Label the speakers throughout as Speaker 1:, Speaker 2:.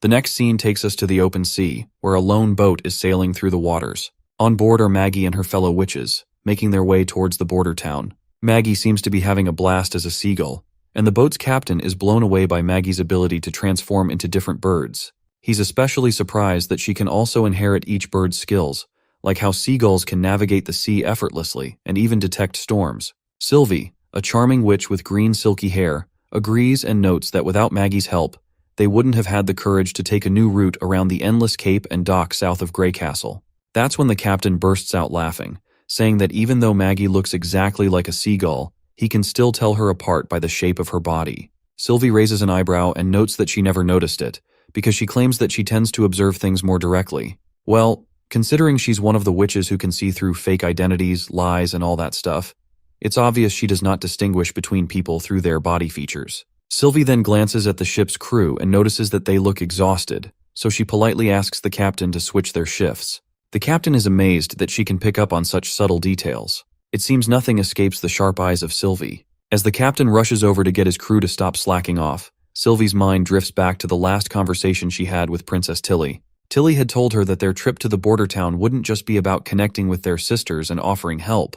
Speaker 1: The next scene takes us to the open sea, where a lone boat is sailing through the waters. On board are Maggie and her fellow witches, making their way towards the border town. Maggie seems to be having a blast as a seagull, and the boat's captain is blown away by Maggie's ability to transform into different birds. He's especially surprised that she can also inherit each bird's skills, like how seagulls can navigate the sea effortlessly and even detect storms. Sylvie, a charming witch with green silky hair, agrees and notes that without Maggie's help, they wouldn't have had the courage to take a new route around the endless cape and dock south of Grey Castle. That's when the captain bursts out laughing, saying that even though Maggie looks exactly like a seagull, he can still tell her apart by the shape of her body. Sylvie raises an eyebrow and notes that she never noticed it, because she claims that she tends to observe things more directly. Well, considering she's one of the witches who can see through fake identities, lies, and all that stuff, it's obvious she does not distinguish between people through their body features. Sylvie then glances at the ship's crew and notices that they look exhausted, so she politely asks the captain to switch their shifts. The captain is amazed that she can pick up on such subtle details. It seems nothing escapes the sharp eyes of Sylvie. As the captain rushes over to get his crew to stop slacking off, Sylvie's mind drifts back to the last conversation she had with Princess Tilly. Tilly had told her that their trip to the border town wouldn't just be about connecting with their sisters and offering help.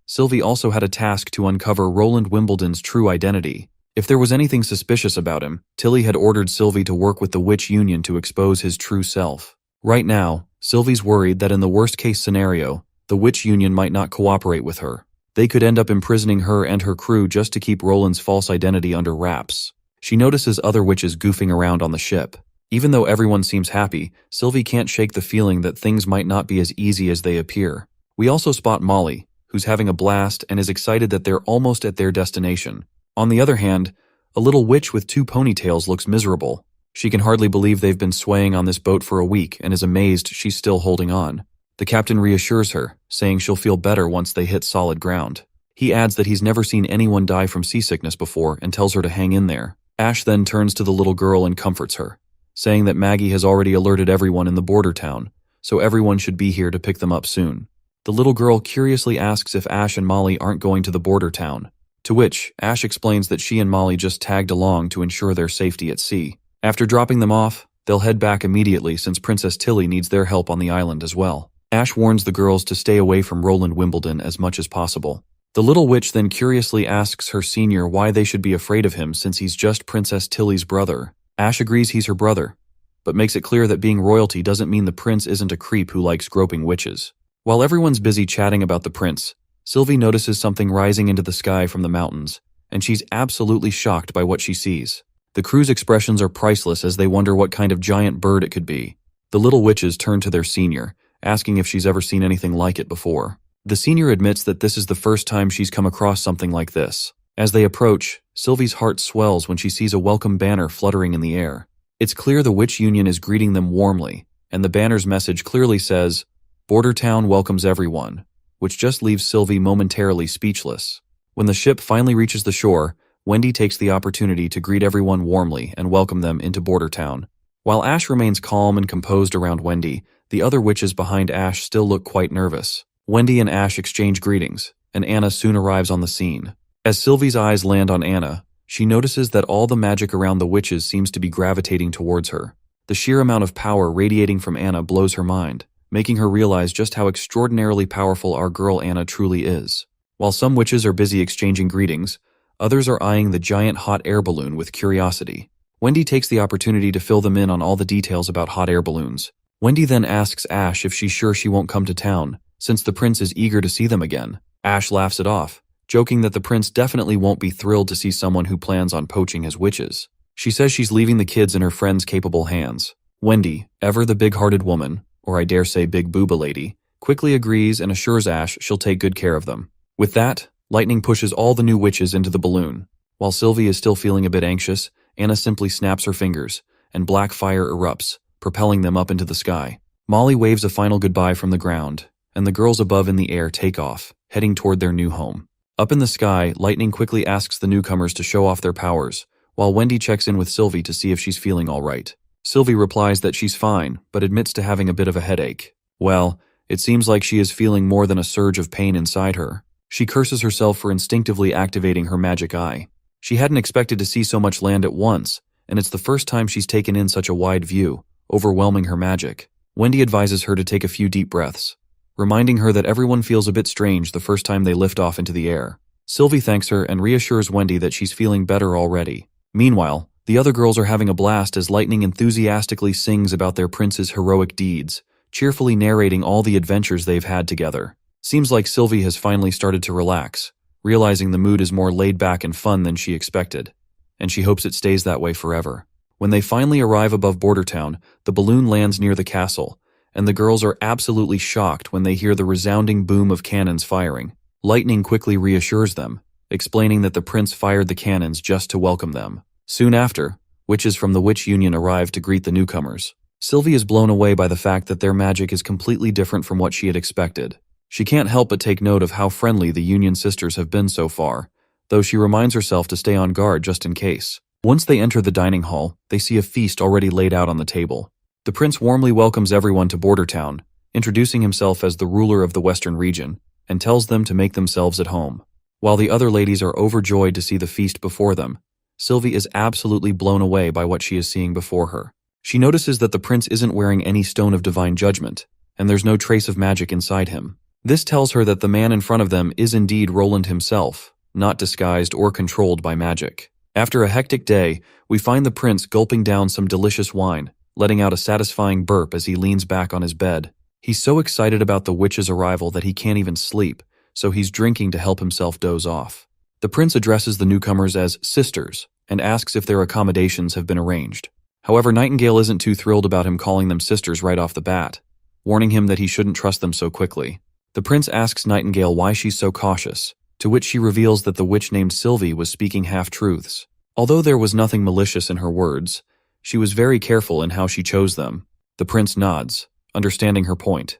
Speaker 1: Sylvie also had a task to uncover Roland Wimbledon's true identity. If there was anything suspicious about him, Tilly had ordered Sylvie to work with the Witch Union to expose his true self. Right now, Sylvie's worried that in the worst-case scenario, the Witch Union might not cooperate with her. They could end up imprisoning her and her crew just to keep Roland's false identity under wraps. She notices other witches goofing around on the ship. Even though everyone seems happy, Sylvie can't shake the feeling that things might not be as easy as they appear. We also spot Molly, who's having a blast and is excited that they're almost at their destination. On the other hand, a little witch with 2 ponytails looks miserable. She can hardly believe they've been swaying on this boat for a week and is amazed she's still holding on. The captain reassures her, saying she'll feel better once they hit solid ground. He adds that he's never seen anyone die from seasickness before and tells her to hang in there. Ash then turns to the little girl and comforts her, saying that Maggie has already alerted everyone in the border town, so everyone should be here to pick them up soon. The little girl curiously asks if Ash and Molly aren't going to the border town, to which Ash explains that she and Molly just tagged along to ensure their safety at sea. After dropping them off, they'll head back immediately since Princess Tilly needs their help on the island as well. Ash warns the girls to stay away from Roland Wimbledon as much as possible. The little witch then curiously asks her senior why they should be afraid of him since he's just Princess Tilly's brother. Ash agrees he's her brother, but makes it clear that being royalty doesn't mean the prince isn't a creep who likes groping witches. While everyone's busy chatting about the prince, Sylvie notices something rising into the sky from the mountains, and she's absolutely shocked by what she sees. The crew's expressions are priceless as they wonder what kind of giant bird it could be. The little witches turn to their senior, asking if she's ever seen anything like it before. The senior admits that this is the first time she's come across something like this. As they approach, Sylvie's heart swells when she sees a welcome banner fluttering in the air. It's clear the Witch Union is greeting them warmly, and the banner's message clearly says, "Border Town welcomes everyone," which just leaves Sylvie momentarily speechless. When the ship finally reaches the shore, Wendy takes the opportunity to greet everyone warmly and welcome them into Border Town. While Ash remains calm and composed around Wendy, the other witches behind Ash still look quite nervous. Wendy and Ash exchange greetings, and Anna soon arrives on the scene. As Sylvie's eyes land on Anna, she notices that all the magic around the witches seems to be gravitating towards her. The sheer amount of power radiating from Anna blows her mind, making her realize just how extraordinarily powerful our girl Anna truly is. While some witches are busy exchanging greetings, others are eyeing the giant hot air balloon with curiosity. Wendy takes the opportunity to fill them in on all the details about hot air balloons. Wendy then asks Ash if she's sure she won't come to town, since the prince is eager to see them again. Ash laughs it off, joking that the prince definitely won't be thrilled to see someone who plans on poaching his witches. She says she's leaving the kids in her friend's capable hands. Wendy, ever the big-hearted woman, or I dare say big booba lady, quickly agrees and assures Ash she'll take good care of them. With that, lightning pushes all the new witches into the balloon. While Sylvie is still feeling a bit anxious, Anna simply snaps her fingers, and black fire erupts, propelling them up into the sky. Molly waves a final goodbye from the ground, and the girls above in the air take off, heading toward their new home. Up in the sky, Lightning quickly asks the newcomers to show off their powers, while Wendy checks in with Sylvie to see if she's feeling all right. Sylvie replies that she's fine, but admits to having a bit of a headache. Well, it seems like she is feeling more than a surge of pain inside her. She curses herself for instinctively activating her magic eye. She hadn't expected to see so much land at once, and it's the first time she's taken in such a wide view, overwhelming her magic. Wendy advises her to take a few deep breaths, reminding her that everyone feels a bit strange the first time they lift off into the air. Sylvie thanks her and reassures Wendy that she's feeling better already. Meanwhile, the other girls are having a blast as Lightning enthusiastically sings about their prince's heroic deeds, cheerfully narrating all the adventures they've had together. Seems like Sylvie has finally started to relax, realizing the mood is more laid back and fun than she expected, and she hopes it stays that way forever. When they finally arrive above Border Town, the balloon lands near the castle, and the girls are absolutely shocked when they hear the resounding boom of cannons firing. Lightning quickly reassures them, explaining that the prince fired the cannons just to welcome them. Soon after, witches from the Witch Union arrive to greet the newcomers. Sylvie is blown away by the fact that their magic is completely different from what she had expected. She can't help but take note of how friendly the Union sisters have been so far, though she reminds herself to stay on guard just in case. Once they enter the dining hall, they see a feast already laid out on the table. The prince warmly welcomes everyone to Border Town, introducing himself as the ruler of the Western region, and tells them to make themselves at home. While the other ladies are overjoyed to see the feast before them, Sylvie is absolutely blown away by what she is seeing before her. She notices that the prince isn't wearing any stone of divine judgment, and there's no trace of magic inside him. This tells her that the man in front of them is indeed Roland himself, not disguised or controlled by magic. After a hectic day, we find the prince gulping down some delicious wine, letting out a satisfying burp as he leans back on his bed. He's so excited about the witch's arrival that he can't even sleep, so he's drinking to help himself doze off. The prince addresses the newcomers as sisters and asks if their accommodations have been arranged. However, Nightingale isn't too thrilled about him calling them sisters right off the bat, warning him that he shouldn't trust them so quickly. The prince asks Nightingale why she's so cautious, to which she reveals that the witch named Sylvie was speaking half-truths. Although there was nothing malicious in her words, she was very careful in how she chose them. The prince nods, understanding her point.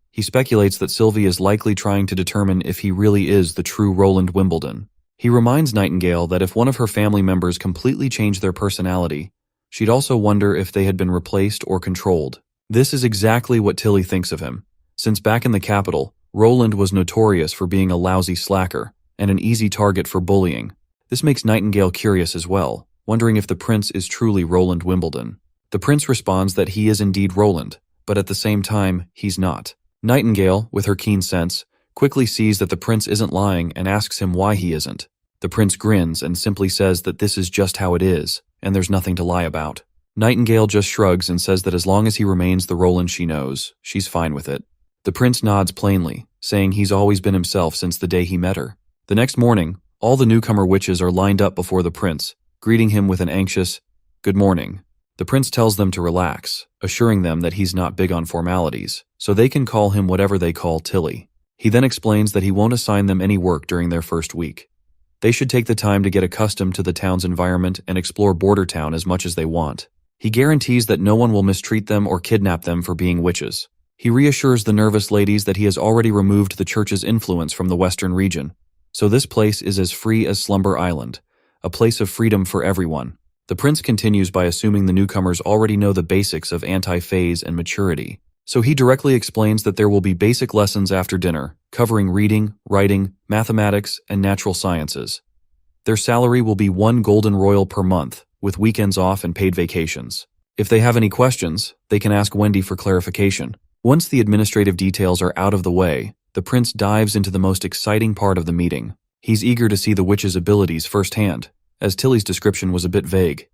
Speaker 1: He speculates that Sylvie is likely trying to determine if he really is the true Roland Wimbledon. He reminds Nightingale that if one of her family members completely changed their personality, she'd also wonder if they had been replaced or controlled. This is exactly what Tilly thinks of him, since back in the capital, Roland was notorious for being a lousy slacker and an easy target for bullying. This makes Nightingale curious as well, wondering if the prince is truly Roland Wimbledon. The prince responds that he is indeed Roland, but at the same time, he's not. Nightingale, with her keen sense, quickly sees that the prince isn't lying and asks him why he isn't. The prince grins and simply says that this is just how it is, and there's nothing to lie about. Nightingale just shrugs and says that as long as he remains the Roland she knows, she's fine with it. The prince nods plainly, saying he's always been himself since the day he met her. The next morning, all the newcomer witches are lined up before the prince, greeting him with an anxious, "Good morning." The prince tells them to relax, assuring them that he's not big on formalities, so they can call him whatever they call Tilly. He then explains that he won't assign them any work during their first week. They should take the time to get accustomed to the town's environment and explore Border Town as much as they want. He guarantees that no one will mistreat them or kidnap them for being witches. He reassures the nervous ladies that he has already removed the church's influence from the western region, so this place is as free as Slumber Island, a place of freedom for everyone. The prince continues by assuming the newcomers already know the basics of anti-phase and maturity, so he directly explains that there will be basic lessons after dinner, covering reading, writing, mathematics, and natural sciences. Their salary will be 1 golden royal per month, with weekends off and paid vacations. If they have any questions, they can ask Wendy for clarification. Once the administrative details are out of the way, the prince dives into the most exciting part of the meeting. He's eager to see the witch's abilities firsthand, as Tilly's description was a bit vague.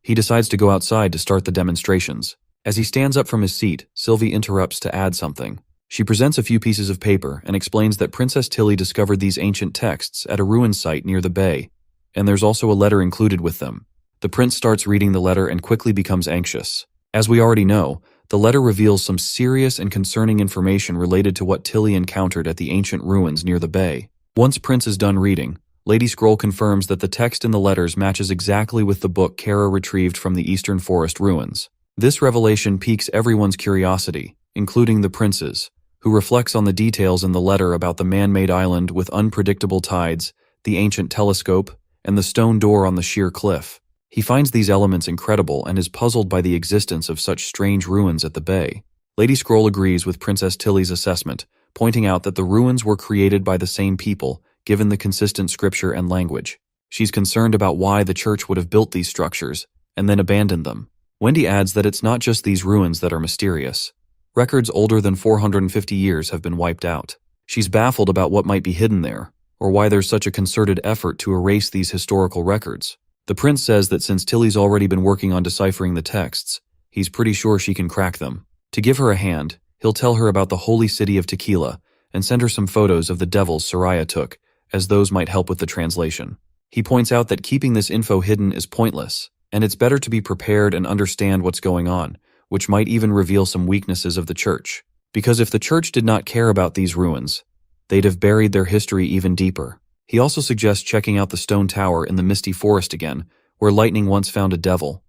Speaker 1: He decides to go outside to start the demonstrations. As he stands up from his seat, Sylvie interrupts to add something. She presents a few pieces of paper and explains that Princess Tilly discovered these ancient texts at a ruin site near the bay, and there's also a letter included with them. The prince starts reading the letter and quickly becomes anxious. As we already know, the letter reveals some serious and concerning information related to what Tilly encountered at the ancient ruins near the bay. Once Prince is done reading, Lady Scroll confirms that the text in the letters matches exactly with the book Kara retrieved from the Eastern Forest ruins. This revelation piques everyone's curiosity, including the prince's, who reflects on the details in the letter about the man-made island with unpredictable tides, the ancient telescope, and the stone door on the sheer cliff. He finds these elements incredible and is puzzled by the existence of such strange ruins at the bay. Lady Scroll agrees with Princess Tilly's assessment, pointing out that the ruins were created by the same people, given the consistent scripture and language. She's concerned about why the church would have built these structures and then abandoned them. Wendy adds that it's not just these ruins that are mysterious. Records older than 450 years have been wiped out. She's baffled about what might be hidden there, or why there's such a concerted effort to erase these historical records. The prince says that since Tilly's already been working on deciphering the texts, he's pretty sure she can crack them. To give her a hand, he'll tell her about the holy city of Tequila and send her some photos of the devils Soraya took, as those might help with the translation. He points out that keeping this info hidden is pointless, and it's better to be prepared and understand what's going on, which might even reveal some weaknesses of the church. Because if the church did not care about these ruins, they'd have buried their history even deeper. He also suggests checking out the stone tower in the misty forest again, where lightning once found a devil.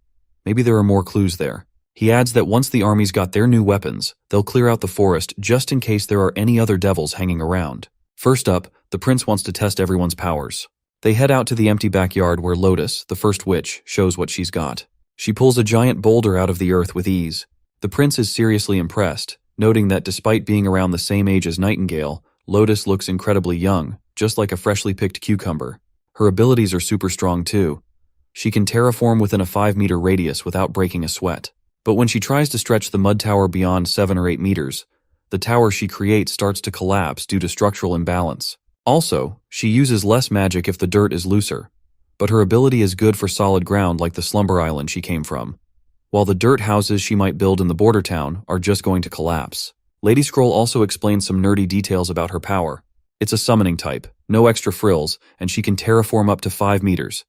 Speaker 1: Maybe there are more clues there. He adds that once the armies got their new weapons, they'll clear out the forest just in case there are any other devils hanging around. First up, the prince wants to test everyone's powers. They head out to the empty backyard where Lotus, the first witch, shows what she's got. She pulls a giant boulder out of the earth with ease. The prince is seriously impressed, noting that despite being around the same age as Nightingale, Lotus looks incredibly young, just like a freshly picked cucumber. Her abilities are super strong too. She can terraform within a 5-meter radius without breaking a sweat. But when she tries to stretch the mud tower beyond 7 or 8 meters, the tower she creates starts to collapse due to structural imbalance. Also, she uses less magic if the dirt is looser, but her ability is good for solid ground like the slumber island she came from, while the dirt houses she might build in the border town are just going to collapse. Lady Scroll also explains some nerdy details about her power. It's a summoning type, no extra frills, and she can terraform up to 5 meters.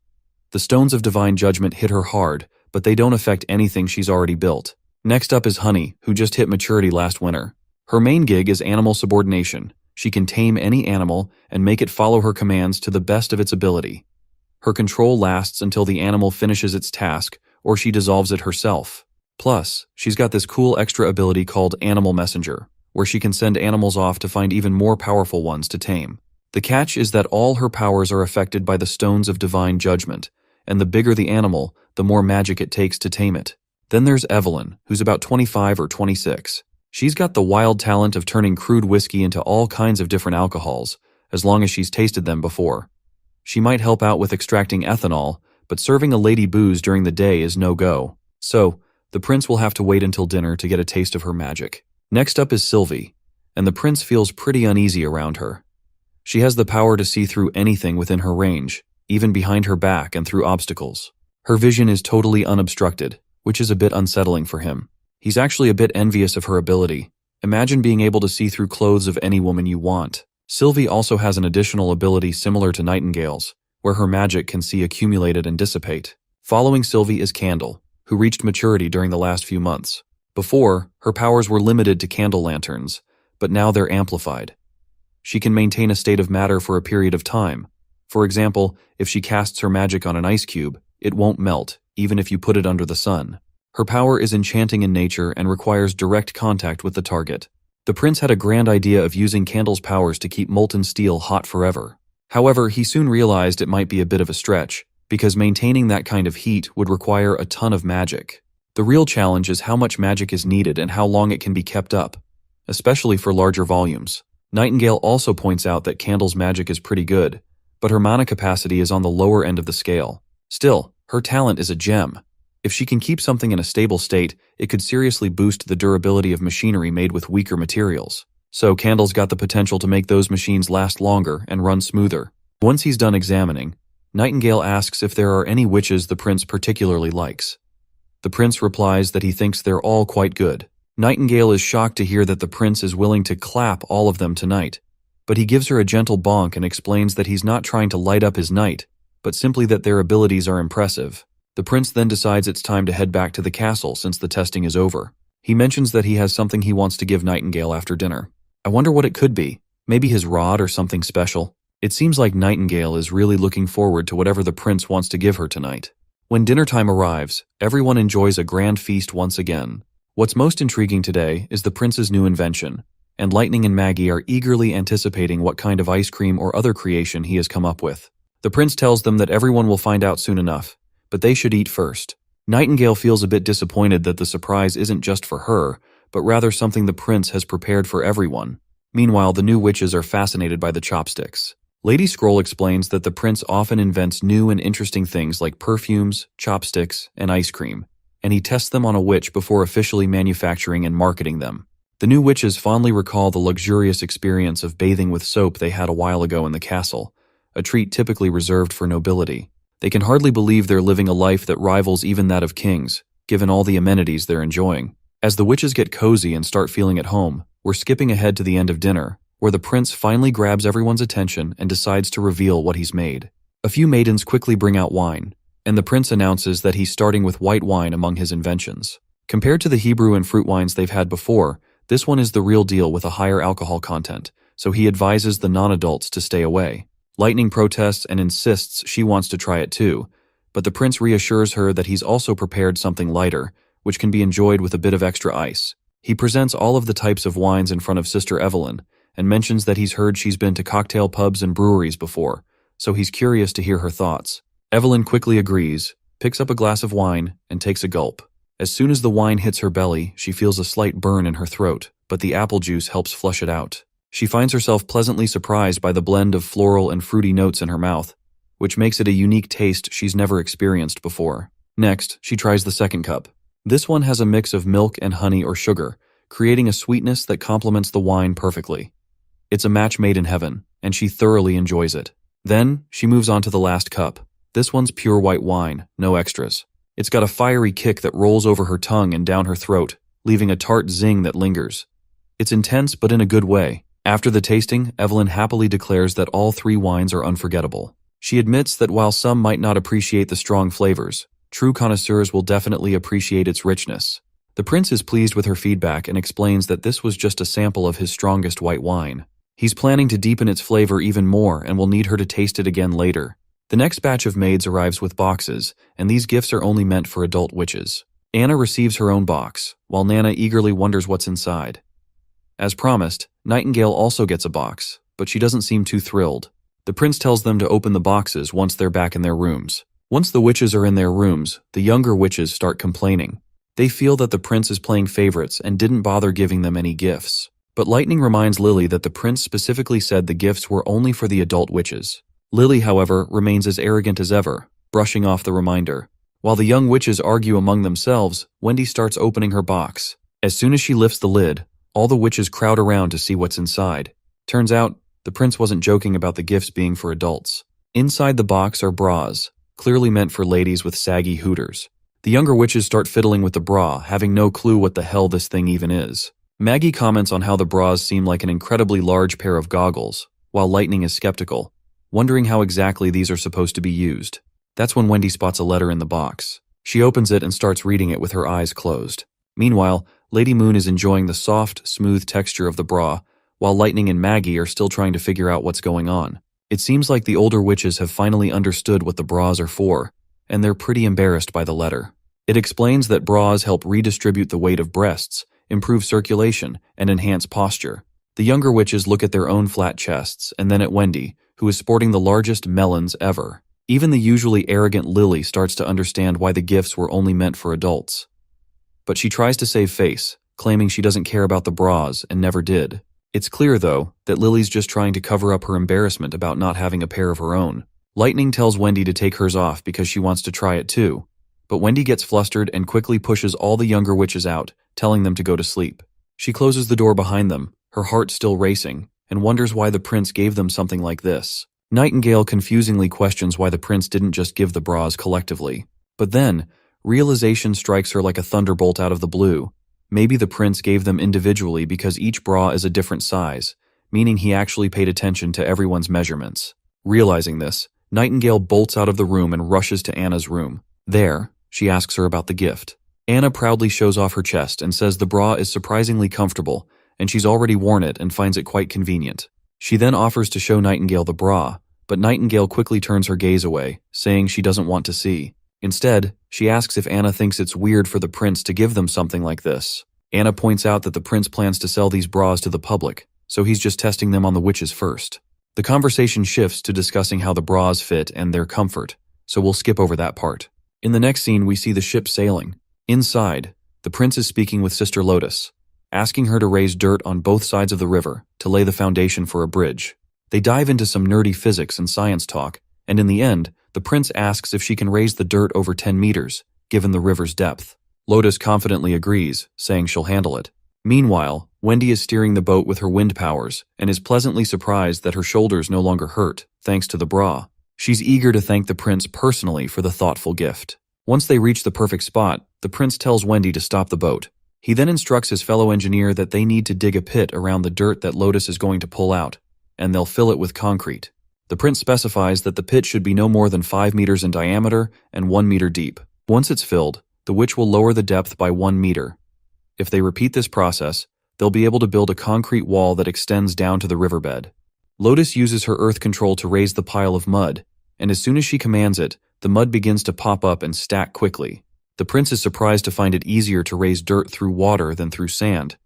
Speaker 1: The stones of divine judgment hit her hard, but they don't affect anything she's already built. Next up is Honey, who just hit maturity last winter. Her main gig is animal subordination. She can tame any animal and make it follow her commands to the best of its ability. Her control lasts until the animal finishes its task, or she dissolves it herself. Plus, she's got this cool extra ability called Animal Messenger, where she can send animals off to find even more powerful ones to tame. The catch is that all her powers are affected by the stones of divine judgment, and the bigger the animal, the more magic it takes to tame it. Then there's Evelyn, who's about 25 or 26. She's got the wild talent of turning crude whiskey into all kinds of different alcohols, as long as she's tasted them before. She might help out with extracting ethanol, but serving a lady booze during the day is no-go. So, the prince will have to wait until dinner to get a taste of her magic. Next up is Sylvie, and the prince feels pretty uneasy around her. She has the power to see through anything within her range, even behind her back and through obstacles. Her vision is totally unobstructed, which is a bit unsettling for him. He's actually a bit envious of her ability. Imagine being able to see through clothes of any woman you want. Sylvie also has an additional ability similar to Nightingale's, where her magic can see accumulated and dissipate. Following Sylvie is Candle, who reached maturity during the last few months. Before, her powers were limited to candle lanterns, but now they're amplified. She can maintain a state of matter for a period of time. For example, if she casts her magic on an ice cube, it won't melt, even if you put it under the sun. Her power is enchanting in nature and requires direct contact with the target. The prince had a grand idea of using Candle's powers to keep molten steel hot forever. However, he soon realized it might be a bit of a stretch, because maintaining that kind of heat would require a ton of magic. The real challenge is how much magic is needed and how long it can be kept up, especially for larger volumes. Nightingale also points out that Candle's magic is pretty good, but her mana capacity is on the lower end of the scale. Still, her talent is a gem. If she can keep something in a stable state, it could seriously boost the durability of machinery made with weaker materials. So Candle's got the potential to make those machines last longer and run smoother. Once he's done examining, Nightingale asks if there are any witches the prince particularly likes. The prince replies that he thinks they're all quite good. Nightingale is shocked to hear that the prince is willing to clap all of them tonight, but he gives her a gentle bonk and explains that he's not trying to light up his night, but simply that their abilities are impressive. The prince then decides it's time to head back to the castle since the testing is over. He mentions that he has something he wants to give Nightingale after dinner. I wonder what it could be. Maybe his rod or something special. It seems like Nightingale is really looking forward to whatever the prince wants to give her tonight. When dinner time arrives, everyone enjoys a grand feast once again. What's most intriguing today is the prince's new invention, and Lightning and Maggie are eagerly anticipating what kind of ice cream or other creation he has come up with. The prince tells them that everyone will find out soon enough, but they should eat first. Nightingale feels a bit disappointed that the surprise isn't just for her, but rather something the prince has prepared for everyone. Meanwhile, the new witches are fascinated by the chopsticks. Lady Scroll explains that the prince often invents new and interesting things like perfumes, chopsticks, and ice cream, and he tests them on a witch before officially manufacturing and marketing them. The new witches fondly recall the luxurious experience of bathing with soap they had a while ago in the castle, a treat typically reserved for nobility. They can hardly believe they're living a life that rivals even that of kings, given all the amenities they're enjoying. As the witches get cozy and start feeling at home, we're skipping ahead to the end of dinner, where the prince finally grabs everyone's attention and decides to reveal what he's made. A few maidens quickly bring out wine, and the prince announces that he's starting with white wine among his inventions. Compared to the Hebrew and fruit wines they've had before, this one is the real deal with a higher alcohol content, so he advises the non-adults to stay away. Lightning protests and insists she wants to try it too, but the prince reassures her that he's also prepared something lighter, which can be enjoyed with a bit of extra ice. He presents all of the types of wines in front of Sister Evelyn, and mentions that he's heard she's been to cocktail pubs and breweries before, so he's curious to hear her thoughts. Evelyn quickly agrees, picks up a glass of wine, and takes a gulp. As soon as the wine hits her belly, she feels a slight burn in her throat, but the apple juice helps flush it out. She finds herself pleasantly surprised by the blend of floral and fruity notes in her mouth, which makes it a unique taste she's never experienced before. Next, she tries the second cup. This one has a mix of milk and honey or sugar, creating a sweetness that complements the wine perfectly. It's a match made in heaven, and she thoroughly enjoys it. Then, she moves on to the last cup. This one's pure white wine, no extras. It's got a fiery kick that rolls over her tongue and down her throat, leaving a tart zing that lingers. It's intense, but in a good way. After the tasting, Evelyn happily declares that all three wines are unforgettable. She admits that while some might not appreciate the strong flavors, true connoisseurs will definitely appreciate its richness. The prince is pleased with her feedback and explains that this was just a sample of his strongest white wine. He's planning to deepen its flavor even more and will need her to taste it again later. The next batch of maids arrives with boxes, and these gifts are only meant for adult witches. Anna receives her own box, while Nana eagerly wonders what's inside. As promised, Nightingale also gets a box, but she doesn't seem too thrilled. The prince tells them to open the boxes once they're back in their rooms. Once the witches are in their rooms, the younger witches start complaining. They feel that the prince is playing favorites and didn't bother giving them any gifts. But Lightning reminds Lily that the prince specifically said the gifts were only for the adult witches. Lily, however, remains as arrogant as ever, brushing off the reminder. While the young witches argue among themselves, Wendy starts opening her box. As soon as she lifts the lid, all the witches crowd around to see what's inside. Turns out, the prince wasn't joking about the gifts being for adults. Inside the box are bras, clearly meant for ladies with saggy hooters. The younger witches start fiddling with the bra, having no clue what the hell this thing even is. Maggie comments on how the bras seem like an incredibly large pair of goggles, while Lightning is skeptical, wondering how exactly these are supposed to be used. That's when Wendy spots a letter in the box. She opens it and starts reading it with her eyes closed. Meanwhile, Lady Moon is enjoying the soft, smooth texture of the bra, while Lightning and Maggie are still trying to figure out what's going on. It seems like the older witches have finally understood what the bras are for, and they're pretty embarrassed by the letter. It explains that bras help redistribute the weight of breasts, improve circulation, and enhance posture. The younger witches look at their own flat chests, and then at Wendy, who is sporting the largest melons ever. Even the usually arrogant Lily starts to understand why the gifts were only meant for adults. But she tries to save face, claiming she doesn't care about the bras and never did. It's clear, though, that Lily's just trying to cover up her embarrassment about not having a pair of her own. Lightning tells Wendy to take hers off because she wants to try it too, but Wendy gets flustered and quickly pushes all the younger witches out, telling them to go to sleep. She closes the door behind them, her heart still racing, and wonders why the prince gave them something like this. Nightingale confusingly questions why the prince didn't just give the bras collectively. But then, realization strikes her like a thunderbolt out of the blue. Maybe the prince gave them individually because each bra is a different size, meaning he actually paid attention to everyone's measurements. Realizing this, Nightingale bolts out of the room and rushes to Anna's room. There, she asks her about the gift. Anna proudly shows off her chest and says the bra is surprisingly comfortable, and she's already worn it and finds it quite convenient. She then offers to show Nightingale the bra, but Nightingale quickly turns her gaze away, saying she doesn't want to see. Instead, she asks if Anna thinks it's weird for the prince to give them something like this. Anna points out that the prince plans to sell these bras to the public, so he's just testing them on the witches first. The conversation shifts to discussing how the bras fit and their comfort, so we'll skip over that part. In the next scene, we see the ship sailing. Inside, the prince is speaking with Sister Lotus, asking her to raise dirt on both sides of the river to lay the foundation for a bridge. They dive into some nerdy physics and science talk, and in the end, the prince asks if she can raise the dirt over 10 meters, given the river's depth. Lotus confidently agrees, saying she'll handle it. Meanwhile, Wendy is steering the boat with her wind powers and is pleasantly surprised that her shoulders no longer hurt, thanks to the bra. She's eager to thank the prince personally for the thoughtful gift. Once they reach the perfect spot, the prince tells Wendy to stop the boat. He then instructs his fellow engineer that they need to dig a pit around the dirt that Lotus is going to pull out, and they'll fill it with concrete. The prince specifies that the pit should be no more than 5 meters in diameter and 1 meter deep. Once it's filled, the witch will lower the depth by 1 meter. If they repeat this process, they'll be able to build a concrete wall that extends down to the riverbed. Lotus uses her earth control to raise the pile of mud, and as soon as she commands it, the mud begins to pop up and stack quickly. The prince is surprised to find it easier to raise dirt through water than through sand.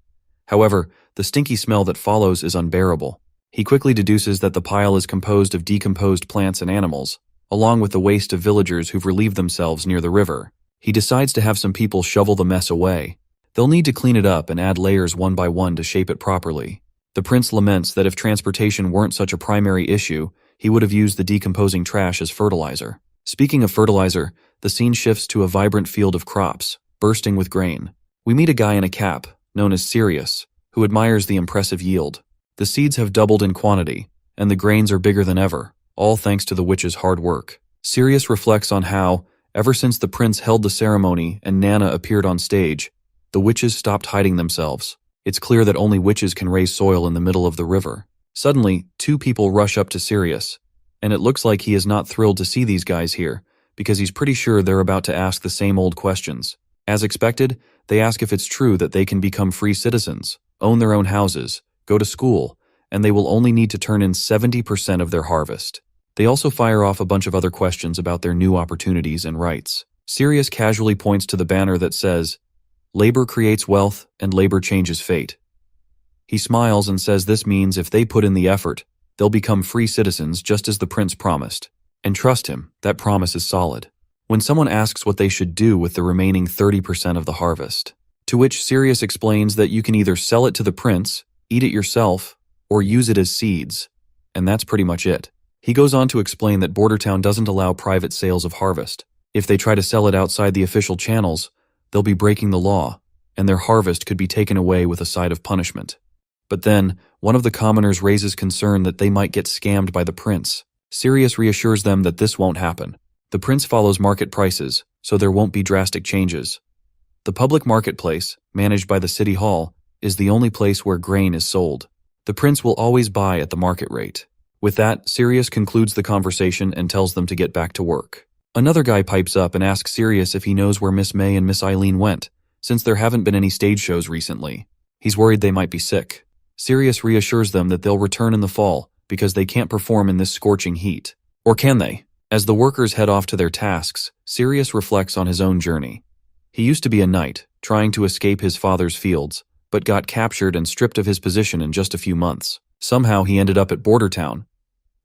Speaker 1: However, the stinky smell that follows is unbearable. He quickly deduces that the pile is composed of decomposed plants and animals, along with the waste of villagers who've relieved themselves near the river. He decides to have some people shovel the mess away. They'll need to clean it up and add layers one by one to shape it properly. The prince laments that if transportation weren't such a primary issue, he would have used the decomposing trash as fertilizer. Speaking of fertilizer, the scene shifts to a vibrant field of crops, bursting with grain. We meet a guy in a cap, known as Sirius, who admires the impressive yield. The seeds have doubled in quantity, and the grains are bigger than ever, all thanks to the witch's hard work. Sirius reflects on how, ever since the prince held the ceremony and Nana appeared on stage, the witches stopped hiding themselves. It's clear that only witches can raise soil in the middle of the river. Suddenly, 2 people rush up to Sirius, and it looks like he is not thrilled to see these guys here, because he's pretty sure they're about to ask the same old questions. As expected, they ask if it's true that they can become free citizens, own their own houses, go to school, and they will only need to turn in 70% of their harvest. They also fire off a bunch of other questions about their new opportunities and rights. Sirius casually points to the banner that says, "Labor creates wealth, and labor changes fate." He smiles and says this means if they put in the effort, they'll become free citizens just as the prince promised. And trust him, that promise is solid. When someone asks what they should do with the remaining 30% of the harvest, to which Sirius explains that you can either sell it to the prince, eat it yourself, or use it as seeds. And that's pretty much it. He goes on to explain that Bordertown doesn't allow private sales of harvest. If they try to sell it outside the official channels, they'll be breaking the law, and their harvest could be taken away with a side of punishment. But then, one of the commoners raises concern that they might get scammed by the prince. Sirius reassures them that this won't happen. The prince follows market prices, so there won't be drastic changes. The public marketplace, managed by the city hall, is the only place where grain is sold. The prince will always buy at the market rate. With that, Sirius concludes the conversation and tells them to get back to work. Another guy pipes up and asks Sirius if he knows where Miss May and Miss Eileen went, since there haven't been any stage shows recently. He's worried they might be sick. Sirius reassures them that they'll return in the fall because they can't perform in this scorching heat. Or can they? As the workers head off to their tasks, Sirius reflects on his own journey. He used to be a knight, trying to escape his father's fields, but got captured and stripped of his position in just a few months. Somehow he ended up at Bordertown.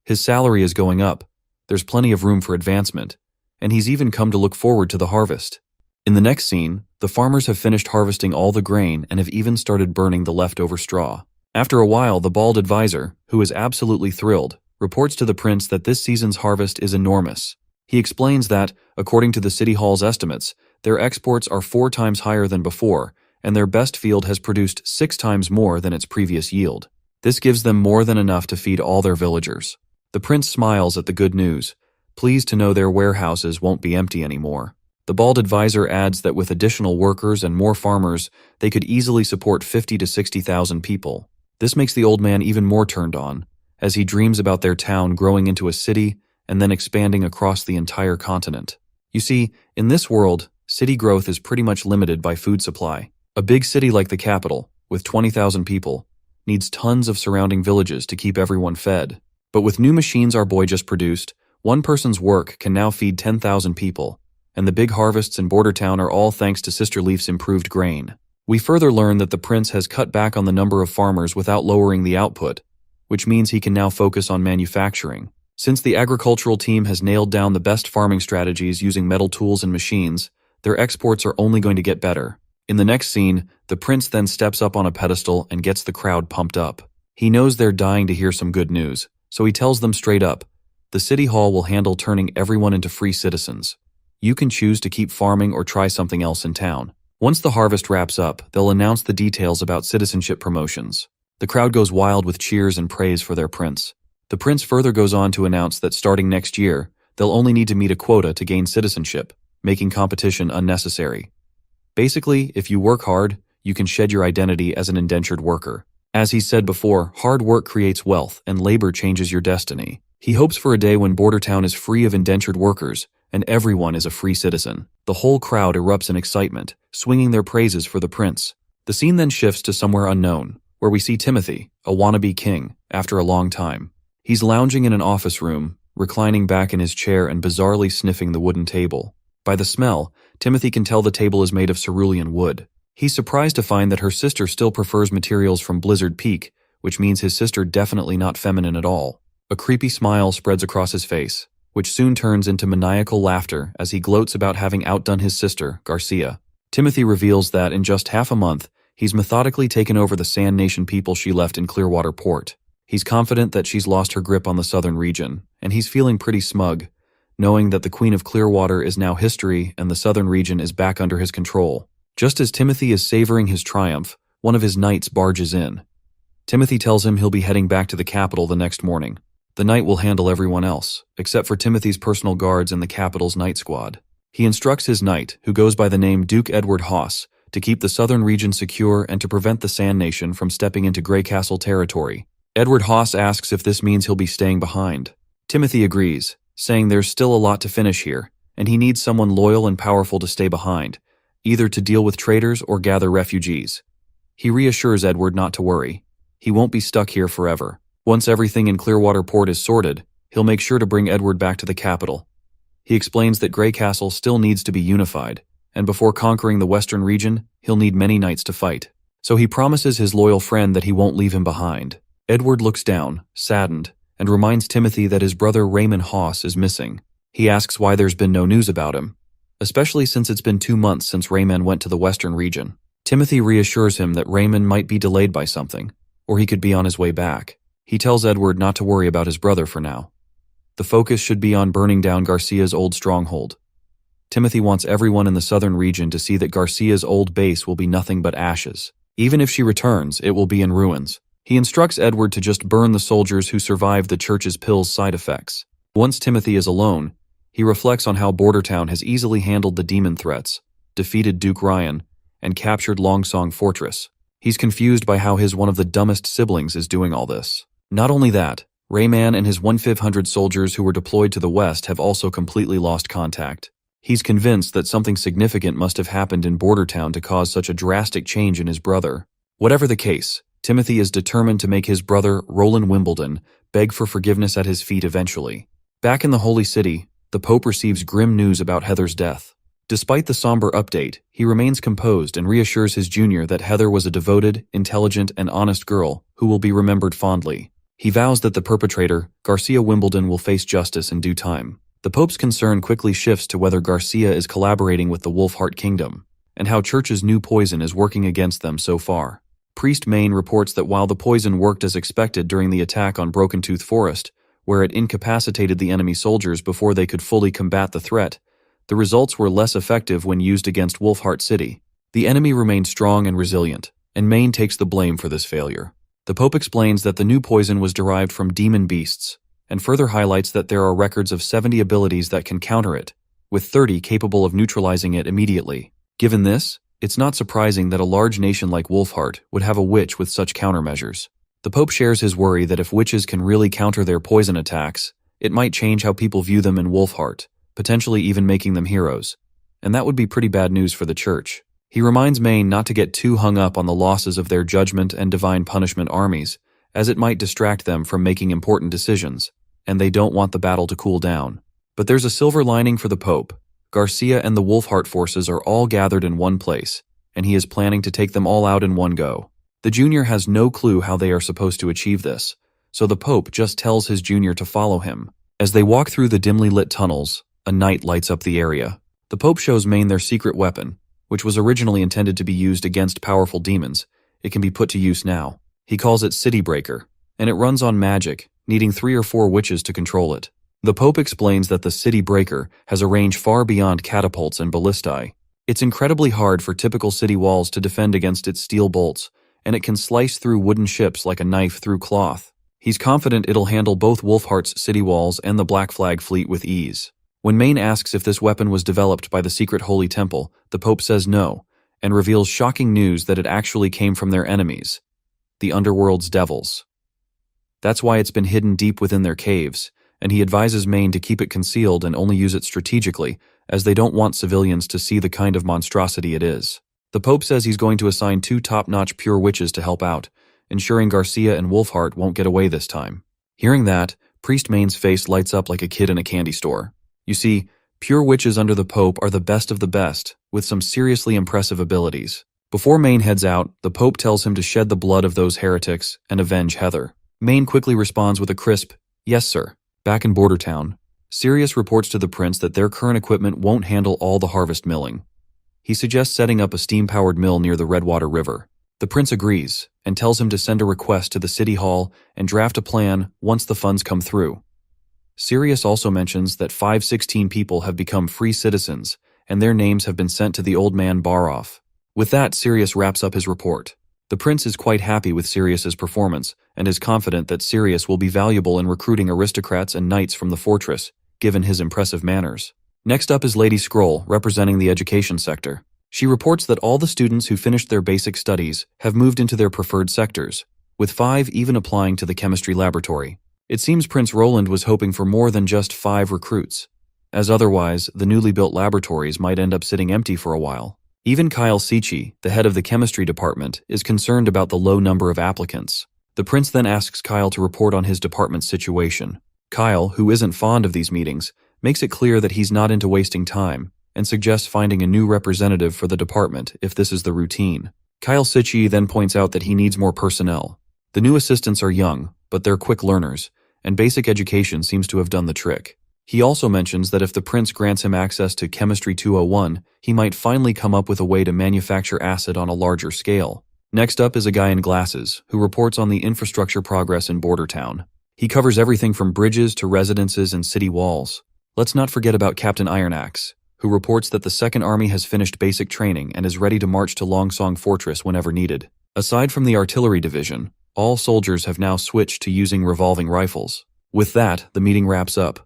Speaker 1: His salary is going up, there's plenty of room for advancement, and he's even come to look forward to the harvest. In the next scene, the farmers have finished harvesting all the grain and have even started burning the leftover straw. After a while, the bald advisor, who is absolutely thrilled, reports to the prince that this season's harvest is enormous. He explains that, according to the city hall's estimates, their exports are 4 times higher than before, and their best field has produced 6 times more than its previous yield. This gives them more than enough to feed all their villagers. The prince smiles at the good news, pleased to know their warehouses won't be empty anymore. The bald advisor adds that with additional workers and more farmers, they could easily support 50 to 60,000 people. This makes the old man even more turned on, as he dreams about their town growing into a city and then expanding across the entire continent. You see, in this world, city growth is pretty much limited by food supply. A big city like the capital, with 20,000 people, needs tons of surrounding villages to keep everyone fed. But with new machines our boy just produced, one person's work can now feed 10,000 people, and the big harvests in Bordertown are all thanks to Sister Leaf's improved grain. We further learn that the prince has cut back on the number of farmers without lowering the output, which means he can now focus on manufacturing. Since the agricultural team has nailed down the best farming strategies using metal tools and machines, their exports are only going to get better. In the next scene, the prince then steps up on a pedestal and gets the crowd pumped up. He knows they're dying to hear some good news, So he tells them straight up, the city hall will handle turning everyone into free citizens. You can choose to keep farming or try something else in town. Once the harvest wraps up, they'll announce the details about citizenship promotions. The crowd goes wild with cheers and praise for their prince. The prince further goes on to announce that starting next year, they'll only need to meet a quota to gain citizenship, making competition unnecessary. Basically, if you work hard, you can shed your identity as an indentured worker. As he said before, hard work creates wealth and labor changes your destiny. He hopes for a day when Border Town is free of indentured workers and everyone is a free citizen. The whole crowd erupts in excitement, swinging their praises for the prince. The scene then shifts to somewhere unknown, where we see Timothy, a wannabe king, after a long time. He's lounging in an office room, reclining back in his chair and bizarrely sniffing the wooden table. By the smell, Timothy can tell the table is made of cerulean wood. He's surprised to find that her sister still prefers materials from Blizzard Peak, which means his sister definitely not feminine at all. A creepy smile spreads across his face, which soon turns into maniacal laughter as he gloats about having outdone his sister, Garcia. Timothy reveals that in just half a month, he's methodically taken over the Sand Nation people she left in Clearwater Port. He's confident that she's lost her grip on the southern region, and he's feeling pretty smug, knowing that the Queen of Clearwater is now history and the southern region is back under his control. Just as Timothy is savoring his triumph, one of his knights barges in. Timothy tells him he'll be heading back to the capital the next morning. The knight will handle everyone else, except for Timothy's personal guards and the capital's night squad. He instructs his knight, who goes by the name Duke Edward Haas, to keep the southern region secure and to prevent the Sand Nation from stepping into Grey Castle territory. Edward Haas asks if this means he'll be staying behind. Timothy agrees, saying there's still a lot to finish here, and he needs someone loyal and powerful to stay behind, either to deal with traitors or gather refugees. He reassures Edward not to worry. He won't be stuck here forever. Once everything in Clearwater Port is sorted, he'll make sure to bring Edward back to the capital. He explains that Grey Castle still needs to be unified, and before conquering the western region, he'll need many knights to fight. So he promises his loyal friend that he won't leave him behind. Edward looks down, saddened, and reminds Timothy that his brother Raymond Haas is missing. He asks why there's been no news about him, especially since it's been 2 months since Raymond went to the western region. Timothy reassures him that Raymond might be delayed by something, or he could be on his way back. He tells Edward not to worry about his brother for now. The focus should be on burning down Garcia's old stronghold. Timothy wants everyone in the southern region to see that Garcia's old base will be nothing but ashes. Even if she returns, it will be in ruins. He instructs Edward to just burn the soldiers who survived the church's pill's side effects. Once Timothy is alone, he reflects on how Bordertown has easily handled the demon threats, defeated Duke Ryan, and captured Longsong Fortress. He's confused by how one of the dumbest siblings is doing all this. Not only that, Rayman and his 1/500 soldiers who were deployed to the west have also completely lost contact. He's convinced that something significant must have happened in Bordertown to cause such a drastic change in his brother. Whatever the case, Timothy is determined to make his brother, Roland Wimbledon, beg for forgiveness at his feet eventually. Back in the Holy City, the Pope receives grim news about Heather's death. Despite the somber update, he remains composed and reassures his junior that Heather was a devoted, intelligent, and honest girl who will be remembered fondly. He vows that the perpetrator, Garcia Wimbledon, will face justice in due time. The Pope's concern quickly shifts to whether Garcia is collaborating with the Wolfheart Kingdom, and how Church's new poison is working against them so far. Priest Maine reports that while the poison worked as expected during the attack on Broken Tooth Forest, where it incapacitated the enemy soldiers before they could fully combat the threat, the results were less effective when used against Wolfheart City. The enemy remained strong and resilient, and Maine takes the blame for this failure. The Pope explains that the new poison was derived from demon beasts, and further highlights that there are records of 70 abilities that can counter it, with 30 capable of neutralizing it immediately. Given this, it's not surprising that a large nation like Wolfheart would have a witch with such countermeasures. The Pope shares his worry that if witches can really counter their poison attacks, it might change how people view them in Wolfheart, potentially even making them heroes. And that would be pretty bad news for the Church. He reminds Maine not to get too hung up on the losses of their judgment and divine punishment armies, as it might distract them from making important decisions, and they don't want the battle to cool down. But there's a silver lining for the Pope. Garcia and the Wolfheart forces are all gathered in one place, and he is planning to take them all out in one go. The junior has no clue how they are supposed to achieve this, so the Pope just tells his junior to follow him. As they walk through the dimly lit tunnels, a night lights up the area. The Pope shows Maine their secret weapon, which was originally intended to be used against powerful demons. It can be put to use now. He calls it City Breaker, and it runs on magic, needing 3 or 4 witches to control it. The Pope explains that the city breaker has a range far beyond catapults and ballistae. It's incredibly hard for typical city walls to defend against its steel bolts, and it can slice through wooden ships like a knife through cloth. He's confident it'll handle both Wolfheart's city walls and the Black Flag fleet with ease. When Maine asks if this weapon was developed by the secret Holy Temple, the Pope says no, and reveals shocking news that it actually came from their enemies, the Underworld's devils. That's why it's been hidden deep within their caves, and he advises Maine to keep it concealed and only use it strategically, as they don't want civilians to see the kind of monstrosity it is. The Pope says he's going to assign 2 top-notch pure witches to help out, ensuring Garcia and Wolfheart won't get away this time. Hearing that, Priest Maine's face lights up like a kid in a candy store. You see, pure witches under the Pope are the best of the best, with some seriously impressive abilities. Before Maine heads out, the Pope tells him to shed the blood of those heretics and avenge Heather. Maine quickly responds with a crisp, "Yes, sir." Back in Bordertown, Sirius reports to the prince that their current equipment won't handle all the harvest milling. He suggests setting up a steam-powered mill near the Redwater River. The prince agrees, and tells him to send a request to the city hall and draft a plan once the funds come through. Sirius also mentions that 516 people have become free citizens, and their names have been sent to the old man Baroff. With that, Sirius wraps up his report. The prince is quite happy with Sirius's performance, and is confident that Sirius will be valuable in recruiting aristocrats and knights from the fortress, given his impressive manners. Next up is Lady Scroll, representing the education sector. She reports that all the students who finished their basic studies have moved into their preferred sectors, with 5 even applying to the chemistry laboratory. It seems Prince Roland was hoping for more than just 5 recruits, as otherwise the newly built laboratories might end up sitting empty for a while. Even Kyle Sichi, the head of the chemistry department, is concerned about the low number of applicants. The prince then asks Kyle to report on his department's situation. Kyle, who isn't fond of these meetings, makes it clear that he's not into wasting time, and suggests finding a new representative for the department if this is the routine. Kyle Sichi then points out that he needs more personnel. The new assistants are young, but they're quick learners, and basic education seems to have done the trick. He also mentions that if the prince grants him access to Chemistry 201, he might finally come up with a way to manufacture acid on a larger scale. Next up is a guy in glasses, who reports on the infrastructure progress in Bordertown. He covers everything from bridges to residences and city walls. Let's not forget about Captain Ironaxe, who reports that the Second Army has finished basic training and is ready to march to Longsong Fortress whenever needed. Aside from the artillery division, all soldiers have now switched to using revolving rifles. With that, the meeting wraps up.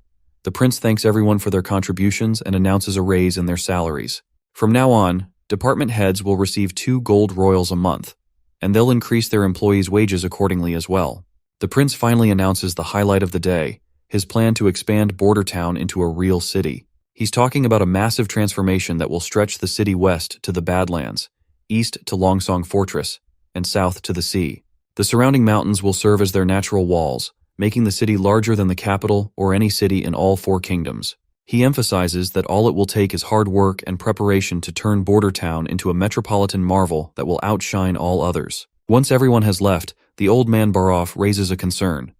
Speaker 1: The prince thanks everyone for their contributions and announces a raise in their salaries. From now on, department heads will receive 2 gold royals a month, and they'll increase their employees' wages accordingly as well. The prince finally announces the highlight of the day, his plan to expand Bordertown into a real city. He's talking about a massive transformation that will stretch the city west to the Badlands, east to Longsong Fortress, and south to the sea. The surrounding mountains will serve as their natural walls, making the city larger than the capital or any city in all 4 kingdoms. He emphasizes that all it will take is hard work and preparation to turn Bordertown into a metropolitan marvel that will outshine all others. Once everyone has left, the old man Baroff raises a concern.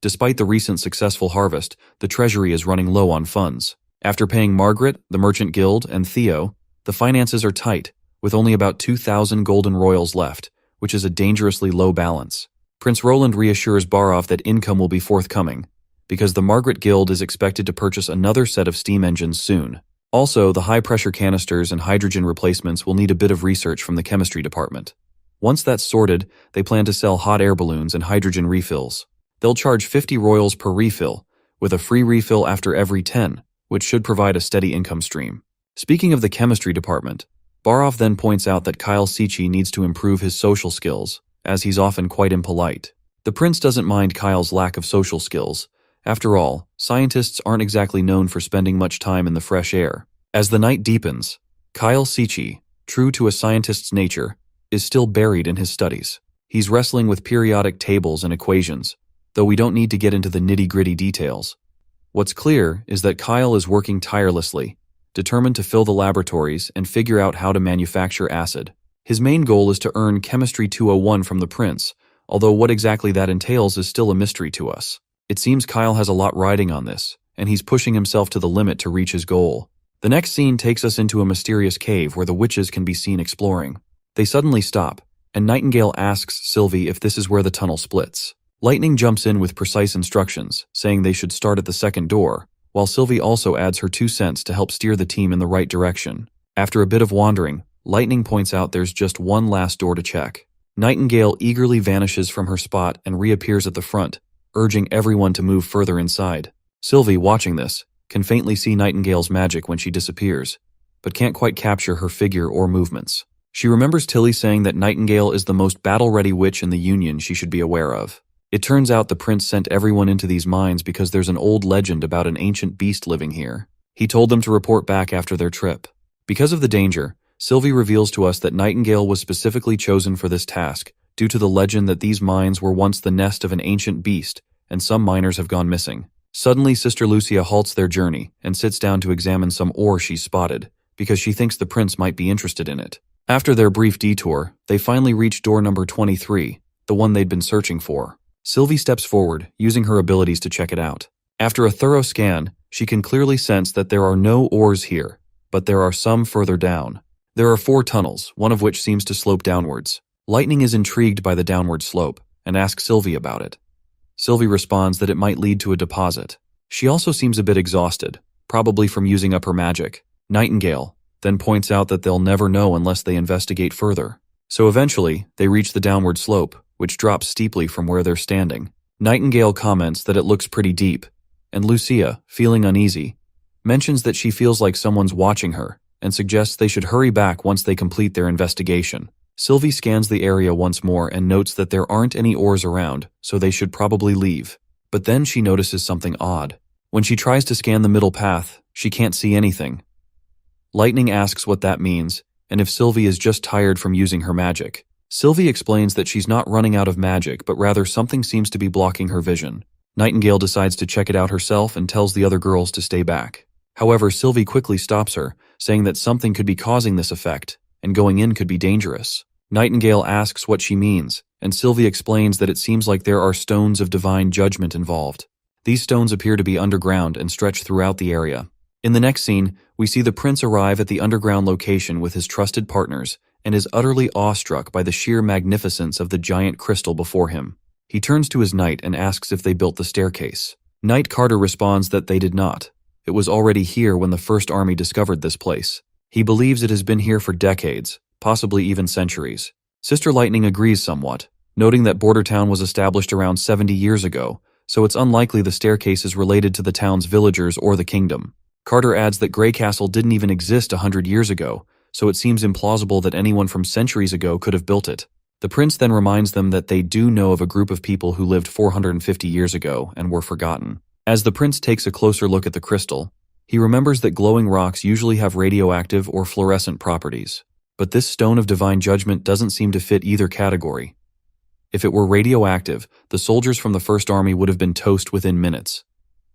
Speaker 1: Despite the recent successful harvest, the treasury is running low on funds. After paying Margaret, the Merchant Guild, and Theo, the finances are tight, with only about 2,000 golden royals left, which is a dangerously low balance. Prince Roland reassures Baroff that income will be forthcoming, because the Margaret Guild is expected to purchase another set of steam engines soon. Also, the high-pressure canisters and hydrogen replacements will need a bit of research from the chemistry department. Once that's sorted, they plan to sell hot air balloons and hydrogen refills. They'll charge 50 royals per refill, with a free refill after every 10, which should provide a steady income stream. Speaking of the chemistry department, Baroff then points out that Kyle Sichi needs to improve his social skills, as he's often quite impolite. The prince doesn't mind Kyle's lack of social skills. After all, scientists aren't exactly known for spending much time in the fresh air. As the night deepens, Kyle Sichi, true to a scientist's nature, is still buried in his studies. He's wrestling with periodic tables and equations, though we don't need to get into the nitty-gritty details. What's clear is that Kyle is working tirelessly, determined to fill the laboratories and figure out how to manufacture acid. His main goal is to earn Chemistry 201 from the prince, although what exactly that entails is still a mystery to us. It seems Kyle has a lot riding on this, and he's pushing himself to the limit to reach his goal. The next scene takes us into a mysterious cave where the witches can be seen exploring. They suddenly stop, and Nightingale asks Sylvie if this is where the tunnel splits. Lightning jumps in with precise instructions, saying they should start at the second door, while Sylvie also adds her 2 cents to help steer the team in the right direction. After a bit of wandering, Lightning points out there's just one last door to check. Nightingale eagerly vanishes from her spot and reappears at the front, urging everyone to move further inside. Sylvie, watching this, can faintly see Nightingale's magic when she disappears, but can't quite capture her figure or movements. She remembers Tilly saying that Nightingale is the most battle-ready witch in the Union she should be aware of. It turns out the prince sent everyone into these mines because there's an old legend about an ancient beast living here. He told them to report back after their trip. Because of the danger, Sylvie reveals to us that Nightingale was specifically chosen for this task due to the legend that these mines were once the nest of an ancient beast and some miners have gone missing. Suddenly, Sister Lucia halts their journey and sits down to examine some ore she's spotted because she thinks the prince might be interested in it. After their brief detour, they finally reach door number 23, the one they'd been searching for. Sylvie steps forward, using her abilities to check it out. After a thorough scan, she can clearly sense that there are no ores here, but there are some further down. There are 4 tunnels, one of which seems to slope downwards. Lightning is intrigued by the downward slope and asks Sylvie about it. Sylvie responds that it might lead to a deposit. She also seems a bit exhausted, probably from using up her magic. Nightingale then points out that they'll never know unless they investigate further. So eventually, they reach the downward slope, which drops steeply from where they're standing. Nightingale comments that it looks pretty deep, and Lucia, feeling uneasy, mentions that she feels like someone's watching her and suggests they should hurry back once they complete their investigation. Sylvie scans the area once more and notes that there aren't any ores around, so they should probably leave. But then she notices something odd. When she tries to scan the middle path, she can't see anything. Lightning asks what that means, and if Sylvie is just tired from using her magic. Sylvie explains that she's not running out of magic, but rather something seems to be blocking her vision. Nightingale decides to check it out herself and tells the other girls to stay back. However, Sylvie quickly stops her, saying that something could be causing this effect, and going in could be dangerous. Nightingale asks what she means, and Sylvie explains that it seems like there are stones of divine judgment involved. These stones appear to be underground and stretch throughout the area. In the next scene, we see the prince arrive at the underground location with his trusted partners and is utterly awestruck by the sheer magnificence of the giant crystal before him. He turns to his knight and asks if they built the staircase. Knight Carter responds that they did not. It was already here when the First Army discovered this place. He believes it has been here for decades, possibly even centuries. Sister Lightning agrees somewhat, noting that Border Town was established around 70 years ago, so it's unlikely the staircase is related to the town's villagers or the kingdom. Carter adds that Grey Castle didn't even exist 100 years ago, so it seems implausible that anyone from centuries ago could have built it. The prince then reminds them that they do know of a group of people who lived 450 years ago and were forgotten. As the prince takes a closer look at the crystal, he remembers that glowing rocks usually have radioactive or fluorescent properties. But this stone of divine judgment doesn't seem to fit either category. If it were radioactive, the soldiers from the First Army would have been toast within minutes.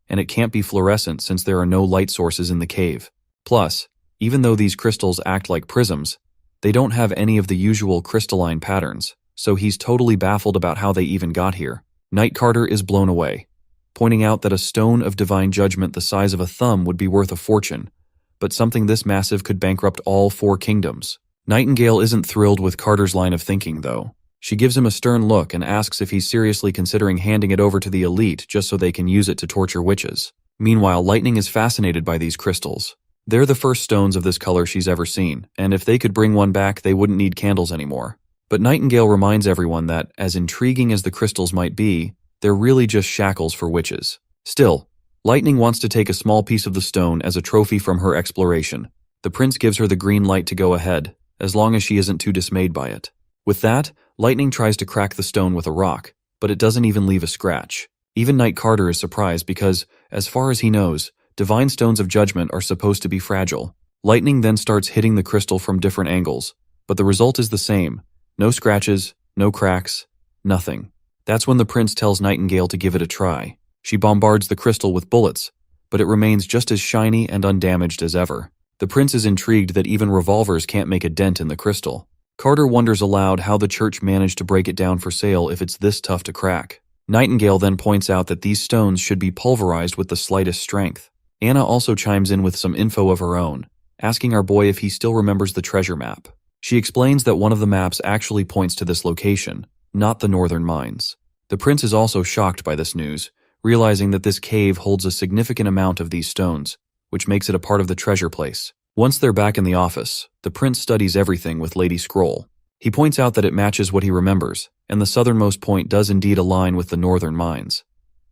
Speaker 1: And it can't be fluorescent since there are no light sources in the cave. Plus, even though these crystals act like prisms, they don't have any of the usual crystalline patterns, so he's totally baffled about how they even got here. Knight Carter is blown away, pointing out that a stone of divine judgment the size of a thumb would be worth a fortune, but something this massive could bankrupt all 4 kingdoms. Nightingale isn't thrilled with Carter's line of thinking, though. She gives him a stern look and asks if he's seriously considering handing it over to the elite just so they can use it to torture witches. Meanwhile, Lightning is fascinated by these crystals. They're the first stones of this color she's ever seen, and if they could bring one back, they wouldn't need candles anymore. But Nightingale reminds everyone that, as intriguing as the crystals might be, they're really just shackles for witches. Still, Lightning wants to take a small piece of the stone as a trophy from her exploration. The prince gives her the green light to go ahead, as long as she isn't too dismayed by it. With that, Lightning tries to crack the stone with a rock, but it doesn't even leave a scratch. Even Knight Carter is surprised because, as far as he knows, divine stones of judgment are supposed to be fragile. Lightning then starts hitting the crystal from different angles, but the result is the same. No scratches, no cracks, nothing. That's when the prince tells Nightingale to give it a try. She bombards the crystal with bullets, but it remains just as shiny and undamaged as ever. The prince is intrigued that even revolvers can't make a dent in the crystal. Carter wonders aloud how the church managed to break it down for sale if it's this tough to crack. Nightingale then points out that these stones should be pulverized with the slightest strength. Anna also chimes in with some info of her own, asking our boy if he still remembers the treasure map. She explains that one of the maps actually points to this location, not the northern mines. The prince is also shocked by this news, realizing that this cave holds a significant amount of these stones, which makes it a part of the treasure place. Once they're back in the office, the prince studies everything with Lady Scroll. He points out that it matches what he remembers, and the southernmost point does indeed align with the northern mines.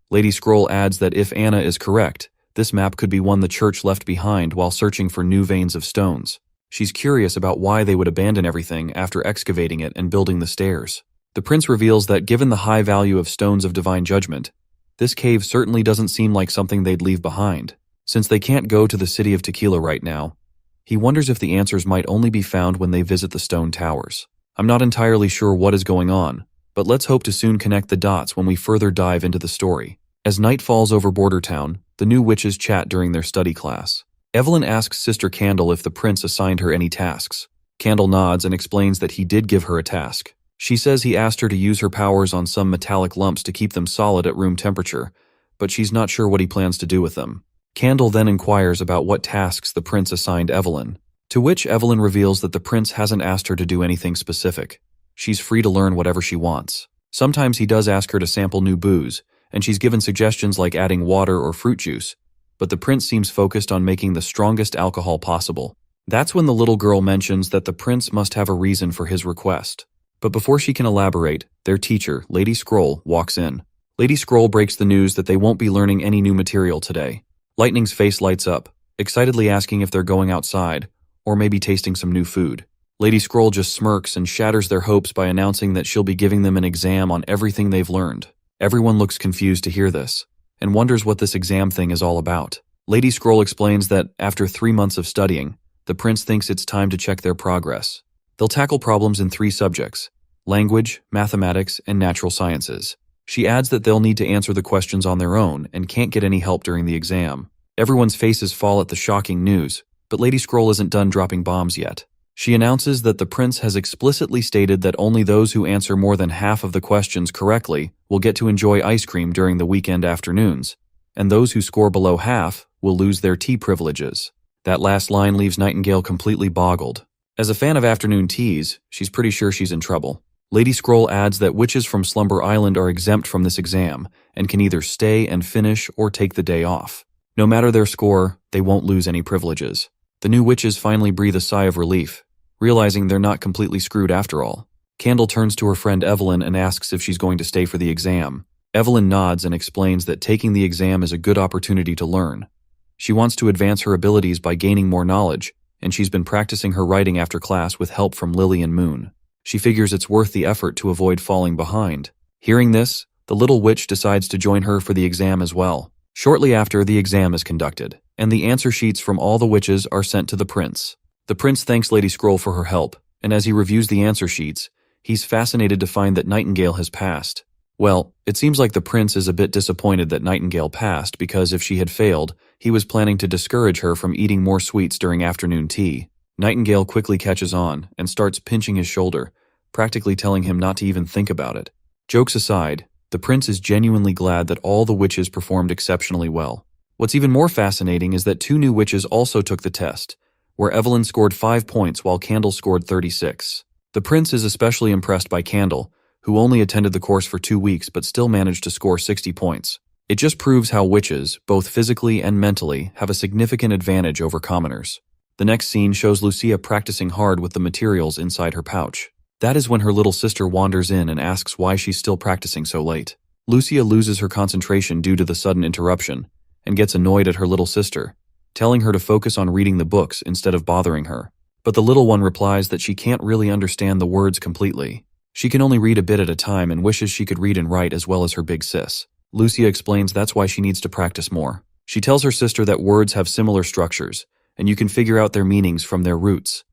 Speaker 1: Lady Scroll adds that if Anna is correct, this map could be one the church left behind while searching for new veins of stones. She's curious about why they would abandon everything after excavating it and building the stairs. The prince reveals that given the high value of stones of divine judgment, this cave certainly doesn't seem like something they'd leave behind. Since they can't go to the city of Tequila right now, he wonders if the answers might only be found when they visit the stone towers. I'm not entirely sure what is going on, but let's hope to soon connect the dots when we further dive into the story. As night falls over Border Town, the new witches chat during their study class. Evelyn asks Sister Candle if the prince assigned her any tasks. Candle nods and explains that he did give her a task. She says he asked her to use her powers on some metallic lumps to keep them solid at room temperature, but she's not sure what he plans to do with them. Candle then inquires about what tasks the prince assigned Evelyn, to which Evelyn reveals that the prince hasn't asked her to do anything specific. She's free to learn whatever she wants. Sometimes he does ask her to sample new booze, and she's given suggestions like adding water or fruit juice, but the prince seems focused on making the strongest alcohol possible. That's when the little girl mentions that the prince must have a reason for his request. But before she can elaborate, their teacher, Lady Scroll, walks in. Lady Scroll breaks the news that they won't be learning any new material today. Lightning's face lights up, excitedly asking if they're going outside, or maybe tasting some new food. Lady Scroll just smirks and shatters their hopes by announcing that she'll be giving them an exam on everything they've learned. Everyone looks confused to hear this, and wonders what this exam thing is all about. Lady Scroll explains that, after 3 months of studying, the prince thinks it's time to check their progress. They'll tackle problems in 3 subjects: language, mathematics, and natural sciences. She adds that they'll need to answer the questions on their own and can't get any help during the exam. Everyone's faces fall at the shocking news, but Lady Scroll isn't done dropping bombs yet. She announces that the prince has explicitly stated that only those who answer more than half of the questions correctly will get to enjoy ice cream during the weekend afternoons, and those who score below half will lose their tea privileges. That last line leaves Nightingale completely boggled. As a fan of afternoon teas, she's pretty sure she's in trouble. Lady Scroll adds that witches from Slumber Island are exempt from this exam and can either stay and finish or take the day off. No matter their score, they won't lose any privileges. The new witches finally breathe a sigh of relief, realizing they're not completely screwed after all. Candle turns to her friend Evelyn and asks if she's going to stay for the exam. Evelyn nods and explains that taking the exam is a good opportunity to learn. She wants to advance her abilities by gaining more knowledge, and she's been practicing her writing after class with help from Lily and Moon. She figures it's worth the effort to avoid falling behind. Hearing this, the little witch decides to join her for the exam as well. Shortly after, the exam is conducted, and the answer sheets from all the witches are sent to the prince. The prince thanks Lady Scroll for her help, and as he reviews the answer sheets, he's fascinated to find that Nightingale has passed. Well, it seems like the prince is a bit disappointed that Nightingale passed because if she had failed, he was planning to discourage her from eating more sweets during afternoon tea. Nightingale quickly catches on and starts pinching his shoulder, practically telling him not to even think about it. Jokes aside, the prince is genuinely glad that all the witches performed exceptionally well. What's even more fascinating is that 2 new witches also took the test, where Evelyn scored 5 points while Candle scored 36. The prince is especially impressed by Candle, who only attended the course for 2 weeks but still managed to score 60 points. It just proves how witches, both physically and mentally, have a significant advantage over commoners. The next scene shows Lucia practicing hard with the materials inside her pouch. That is when her little sister wanders in and asks why she's still practicing so late. Lucia loses her concentration due to the sudden interruption and gets annoyed at her little sister, telling her to focus on reading the books instead of bothering her. But the little one replies that she can't really understand the words completely. She can only read a bit at a time and wishes she could read and write as well as her big sis. Lucia explains that's why she needs to practice more. She tells her sister that words have similar structures, and you can figure out their meanings from their roots.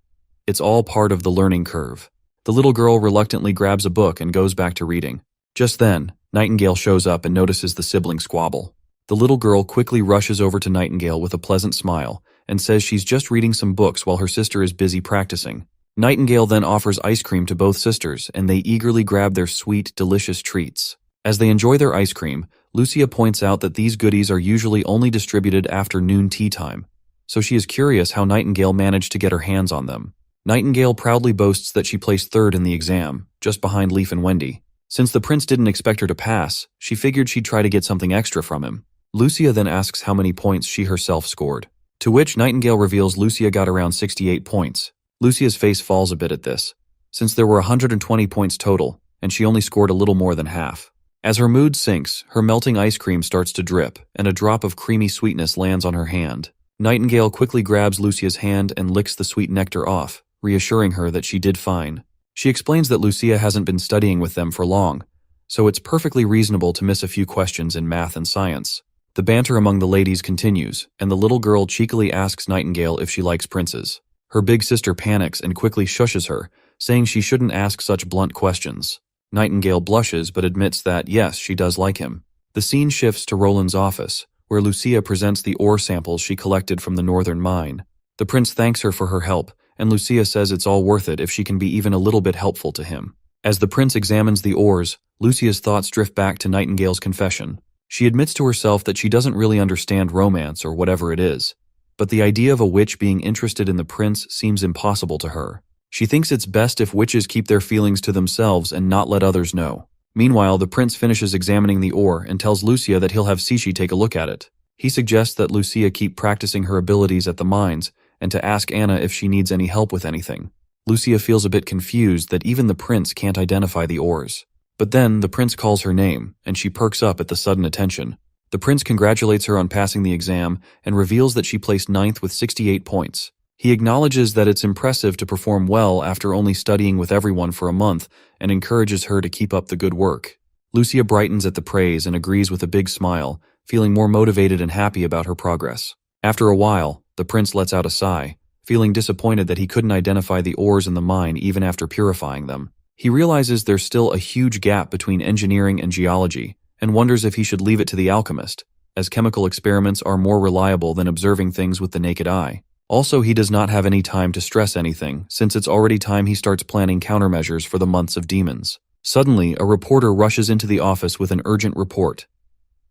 Speaker 1: It's all part of the learning curve. The little girl reluctantly grabs a book and goes back to reading. Just then, Nightingale shows up and notices the sibling squabble. The little girl quickly rushes over to Nightingale with a pleasant smile and says she's just reading some books while her sister is busy practicing. Nightingale then offers ice cream to both sisters, and they eagerly grab their sweet, delicious treats. As they enjoy their ice cream, Lucia points out that these goodies are usually only distributed after noon tea time, so she is curious how Nightingale managed to get her hands on them. Nightingale proudly boasts that she placed 3rd in the exam, just behind Leaf and Wendy. Since the prince didn't expect her to pass, she figured she'd try to get something extra from him. Lucia then asks how many points she herself scored, to which Nightingale reveals Lucia got around 68 points. Lucia's face falls a bit at this, since there were 120 points total, and she only scored a little more than half. As her mood sinks, her melting ice cream starts to drip, and a drop of creamy sweetness lands on her hand. Nightingale quickly grabs Lucia's hand and licks the sweet nectar off, reassuring her that she did fine. She explains that Lucia hasn't been studying with them for long, so it's perfectly reasonable to miss a few questions in math and science. The banter among the ladies continues, and the little girl cheekily asks Nightingale if she likes princes. Her big sister panics and quickly shushes her, saying she shouldn't ask such blunt questions. Nightingale blushes but admits that, yes, she does like him. The scene shifts to Roland's office, where Lucia presents the ore samples she collected from the northern mine. The prince thanks her for her help, and Lucia says it's all worth it if she can be even a little bit helpful to him. As the prince examines the ores, Lucia's thoughts drift back to Nightingale's confession. She admits to herself that she doesn't really understand romance or whatever it is, but the idea of a witch being interested in the prince seems impossible to her. She thinks it's best if witches keep their feelings to themselves and not let others know. Meanwhile, the prince finishes examining the ore and tells Lucia that he'll have Sishi take a look at it. He suggests that Lucia keep practicing her abilities at the mines and to ask Anna if she needs any help with anything. Lucia feels a bit confused that even the prince can't identify the ores. But then, the prince calls her name, and she perks up at the sudden attention. The prince congratulates her on passing the exam and reveals that she placed 9th with 68 points. He acknowledges that it's impressive to perform well after only studying with everyone for a month and encourages her to keep up the good work. Lucia brightens at the praise and agrees with a big smile, feeling more motivated and happy about her progress. After a while, the prince lets out a sigh, feeling disappointed that he couldn't identify the ores in the mine even after purifying them. He realizes there's still a huge gap between engineering and geology, and wonders if he should leave it to the alchemist, as chemical experiments are more reliable than observing things with the naked eye. Also, he does not have any time to stress anything, since it's already time he starts planning countermeasures for the months of demons. Suddenly, a reporter rushes into the office with an urgent report.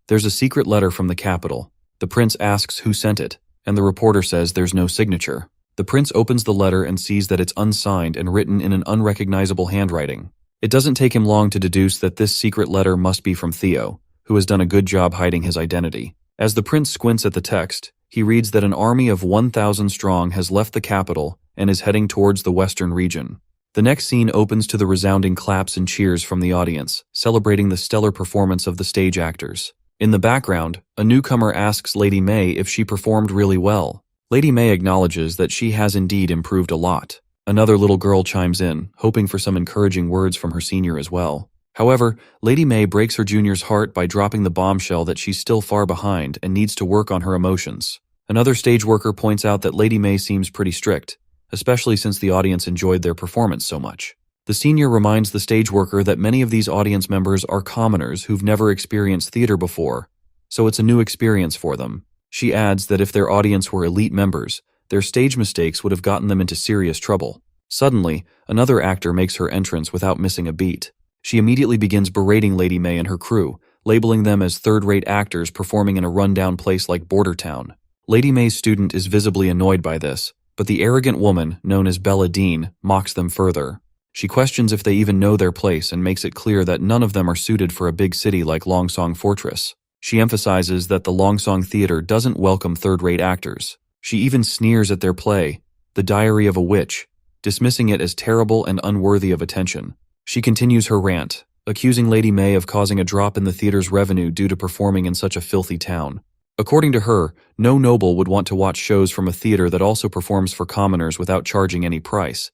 Speaker 1: There's a secret letter from the capital. The prince asks who sent it, and the reporter says there's no signature. The prince opens the letter and sees that it's unsigned and written in an unrecognizable handwriting. It doesn't take him long to deduce that this secret letter must be from Theo, who has done a good job hiding his identity. As the prince squints at the text, he reads that an army of 1,000 strong has left the capital and is heading towards the western region. The next scene opens to the resounding claps and cheers from the audience, celebrating the stellar performance of the stage actors. In the background, a newcomer asks Lady May if she performed really well. Lady May acknowledges that she has indeed improved a lot. Another little girl chimes in, hoping for some encouraging words from her senior as well. However, Lady May breaks her junior's heart by dropping the bombshell that she's still far behind and needs to work on her emotions. Another stage worker points out that Lady May seems pretty strict, especially since the audience enjoyed their performance so much. The senior reminds the stage worker that many of these audience members are commoners who've never experienced theater before, so it's a new experience for them. She adds that if their audience were elite members, their stage mistakes would have gotten them into serious trouble. Suddenly, another actor makes her entrance without missing a beat. She immediately begins berating Lady May and her crew, labeling them as third-rate actors performing in a rundown place like Border Town. Lady May's student is visibly annoyed by this, but the arrogant woman, known as Bella Dean, mocks them further. She questions if they even know their place and makes it clear that none of them are suited for a big city like Longsong Fortress. She emphasizes that the Longsong Theater doesn't welcome third-rate actors. She even sneers at their play, The Diary of a Witch, dismissing it as terrible and unworthy of attention. She continues her rant, accusing Lady May of causing a drop in the theater's revenue due to performing in such a filthy town. According to her, no noble would want to watch shows from a theater that also performs for commoners without charging any price,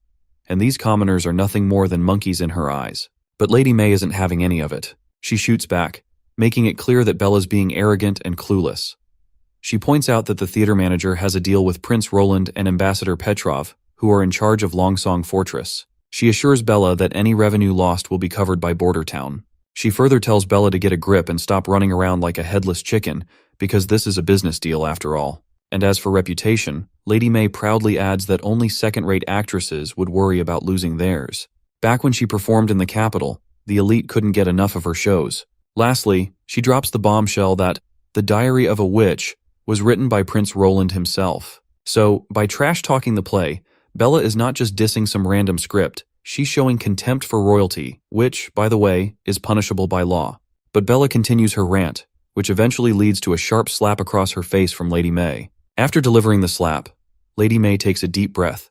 Speaker 1: and these commoners are nothing more than monkeys in her eyes. But Lady May isn't having any of it. She shoots back, making it clear that Bella's being arrogant and clueless. She points out that the theater manager has a deal with Prince Roland and Ambassador Petrov, who are in charge of Longsong Fortress. She assures Bella that any revenue lost will be covered by Border Town. She further tells Bella to get a grip and stop running around like a headless chicken, because this is a business deal after all. And as for reputation, Lady May proudly adds that only second-rate actresses would worry about losing theirs. Back when she performed in the capital, the elite couldn't get enough of her shows. Lastly, she drops the bombshell that The Diary of a Witch was written by Prince Roland himself. So, by trash-talking the play, Bella is not just dissing some random script, She's showing contempt for royalty, which, by the way, is punishable by law. But Bella continues her rant, which eventually leads to a sharp slap across her face from Lady May. After delivering the slap, Lady May takes a deep breath,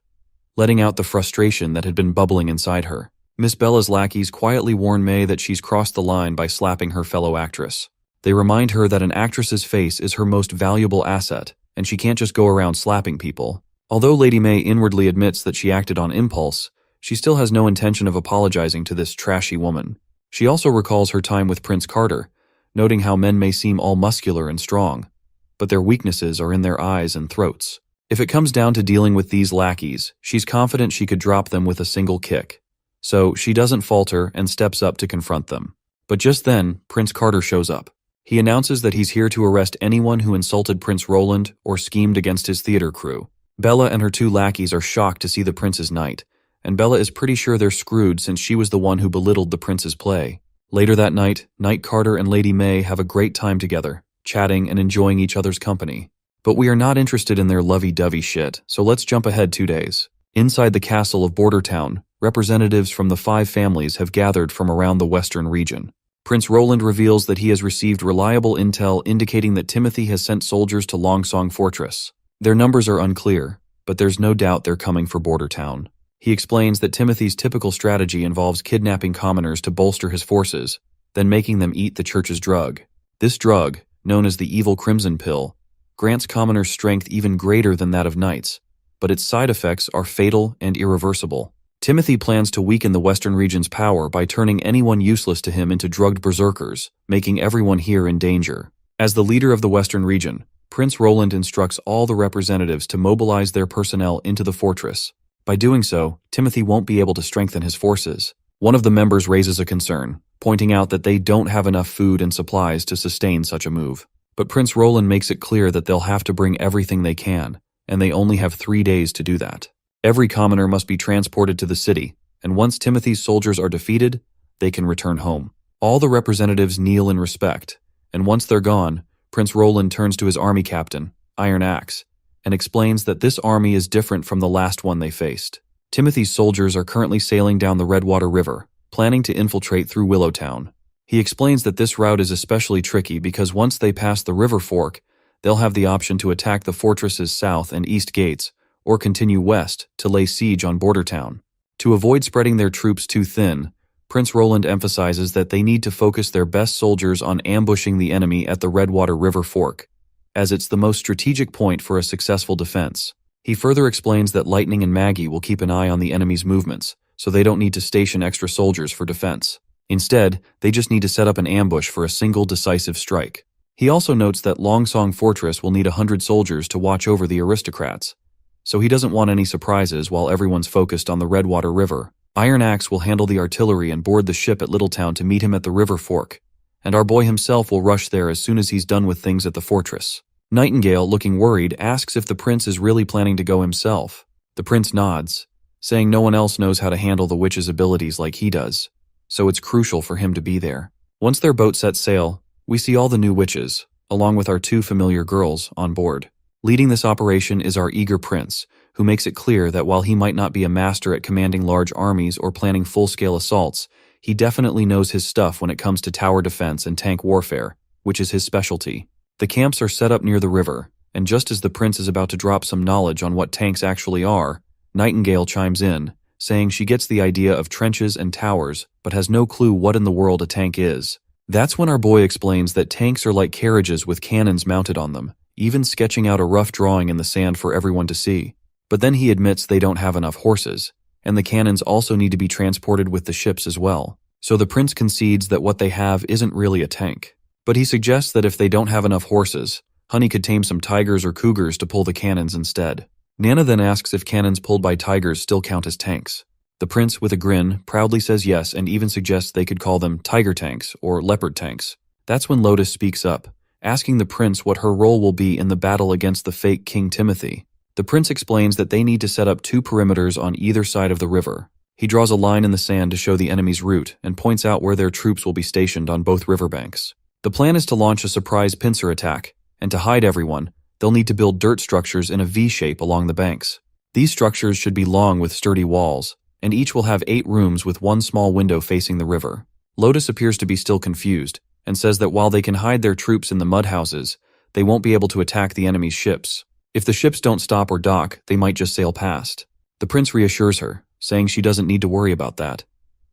Speaker 1: letting out the frustration that had been bubbling inside her. Miss Bella's lackeys quietly warn May that she's crossed the line by slapping her fellow actress. They remind her that an actress's face is her most valuable asset, and she can't just go around slapping people. Although Lady May inwardly admits that she acted on impulse, she still has no intention of apologizing to this trashy woman. She also recalls her time with Prince Carter, noting how men may seem all muscular and strong, but their weaknesses are in their eyes and throats. If it comes down to dealing with these lackeys, she's confident she could drop them with a single kick. So she doesn't falter and steps up to confront them. But just then, Prince Carter shows up. He announces that he's here to arrest anyone who insulted Prince Roland or schemed against his theater crew. Bella and her two lackeys are shocked to see the prince's knight, and Bella is pretty sure they're screwed since she was the one who belittled the prince's play. Later that night, Knight Carter and Lady May have a great time together, chatting and enjoying each other's company. But we are not interested in their lovey-dovey shit, so let's jump ahead 2 days. Inside the castle of Bordertown, representatives from the 5 families have gathered from around the western region. Prince Roland reveals that he has received reliable intel indicating that Timothy has sent soldiers to Longsong Fortress. Their numbers are unclear, but there's no doubt they're coming for Bordertown. He explains that Timothy's typical strategy involves kidnapping commoners to bolster his forces, then making them eat the church's drug. This drug, known as the Evil Crimson Pill, grants commoners strength even greater than that of knights, but its side effects are fatal and irreversible. Timothy plans to weaken the Western region's power by turning anyone useless to him into drugged berserkers, making everyone here in danger. As the leader of the Western region, Prince Roland instructs all the representatives to mobilize their personnel into the fortress. By doing so, Timothy won't be able to strengthen his forces. One of the members raises a concern, pointing out that they don't have enough food and supplies to sustain such a move. But Prince Roland makes it clear that they'll have to bring everything they can, and they only have 3 days to do that. Every commoner must be transported to the city, and once Timothy's soldiers are defeated, they can return home. All the representatives kneel in respect, and once they're gone, Prince Roland turns to his army captain, Iron Axe, and explains that this army is different from the last one they faced. Timothy's soldiers are currently sailing down the Redwater River, planning to infiltrate through Willowtown. He explains that this route is especially tricky because once they pass the river fork, they'll have the option to attack the fortress's south and east gates, or continue west to lay siege on Bordertown. To avoid spreading their troops too thin, Prince Roland emphasizes that they need to focus their best soldiers on ambushing the enemy at the Redwater River Fork, as it's the most strategic point for a successful defense. He further explains that Lightning and Maggie will keep an eye on the enemy's movements, so they don't need to station extra soldiers for defense. Instead, they just need to set up an ambush for a single decisive strike. He also notes that Longsong Fortress will need 100 soldiers to watch over the aristocrats, so he doesn't want any surprises while everyone's focused on the Redwater River. Iron Axe will handle the artillery and board the ship at Littletown to meet him at the river fork, and our boy himself will rush there as soon as he's done with things at the fortress. Nightingale, looking worried, asks if the prince is really planning to go himself. The prince nods, saying no one else knows how to handle the witch's abilities like he does, so it's crucial for him to be there. Once their boat sets sail, we see all the new witches, along with our 2 familiar girls, on board. Leading this operation is our eager prince, who makes it clear that while he might not be a master at commanding large armies or planning full-scale assaults, he definitely knows his stuff when it comes to tower defense and tank warfare, which is his specialty. The camps are set up near the river, and just as the prince is about to drop some knowledge on what tanks actually are, Nightingale chimes in, saying she gets the idea of trenches and towers, but has no clue what in the world a tank is. That's when our boy explains that tanks are like carriages with cannons mounted on them, even sketching out a rough drawing in the sand for everyone to see. But then he admits they don't have enough horses, and the cannons also need to be transported with the ships as well. So the prince concedes that what they have isn't really a tank. But he suggests that if they don't have enough horses, Honey could tame some tigers or cougars to pull the cannons instead. Nana then asks if cannons pulled by tigers still count as tanks. The prince, with a grin, proudly says yes and even suggests they could call them tiger tanks or leopard tanks. That's when Lotus speaks up, asking the prince what her role will be in the battle against the fake King Timothy. The prince explains that they need to set up 2 perimeters on either side of the river. He draws a line in the sand to show the enemy's route and points out where their troops will be stationed on both riverbanks. The plan is to launch a surprise pincer attack, and to hide everyone, they'll need to build dirt structures in a V shape along the banks. These structures should be long with sturdy walls, and each will have 8 rooms with one small window facing the river. Lotus appears to be still confused, and says that while they can hide their troops in the mud houses, they won't be able to attack the enemy's ships. If the ships don't stop or dock, they might just sail past. The prince reassures her, saying she doesn't need to worry about that.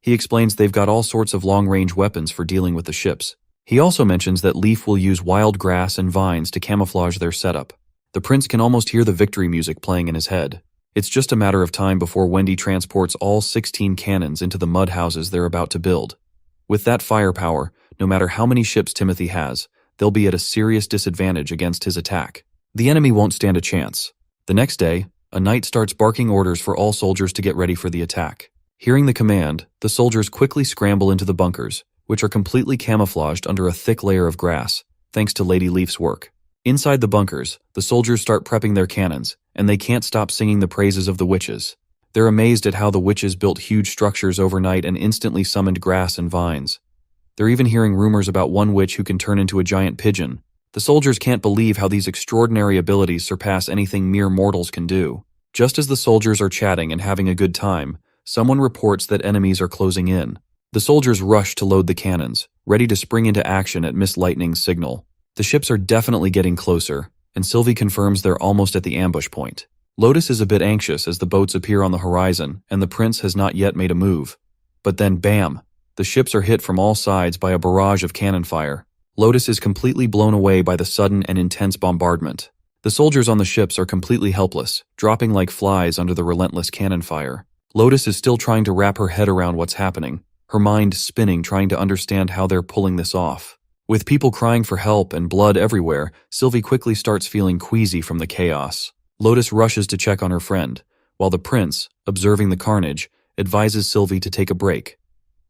Speaker 1: He explains they've got all sorts of long-range weapons for dealing with the ships. He also mentions that Leaf will use wild grass and vines to camouflage their setup. The prince can almost hear the victory music playing in his head. It's just a matter of time before Wendy transports all 16 cannons into the mud houses they're about to build. With that firepower, no matter how many ships Timothy has, they'll be at a serious disadvantage against his attack. The enemy won't stand a chance. The next day, a knight starts barking orders for all soldiers to get ready for the attack. Hearing the command, the soldiers quickly scramble into the bunkers, which are completely camouflaged under a thick layer of grass, thanks to Lady Leaf's work. Inside the bunkers, the soldiers start prepping their cannons, and they can't stop singing the praises of the witches. They're amazed at how the witches built huge structures overnight and instantly summoned grass and vines. They're even hearing rumors about one witch who can turn into a giant pigeon. The soldiers can't believe how these extraordinary abilities surpass anything mere mortals can do. Just as the soldiers are chatting and having a good time, someone reports that enemies are closing in. The soldiers rush to load the cannons, ready to spring into action at Miss Lightning's signal. The ships are definitely getting closer, and Sylvie confirms they're almost at the ambush point. Lotus is a bit anxious as the boats appear on the horizon, and the prince has not yet made a move. But then bam! The ships are hit from all sides by a barrage of cannon fire. Lotus is completely blown away by the sudden and intense bombardment. The soldiers on the ships are completely helpless, dropping like flies under the relentless cannon fire. Lotus is still trying to wrap her head around what's happening, her mind spinning trying to understand how they're pulling this off. With people crying for help and blood everywhere, Sylvie quickly starts feeling queasy from the chaos. Lotus rushes to check on her friend, while the prince, observing the carnage, advises Sylvie to take a break.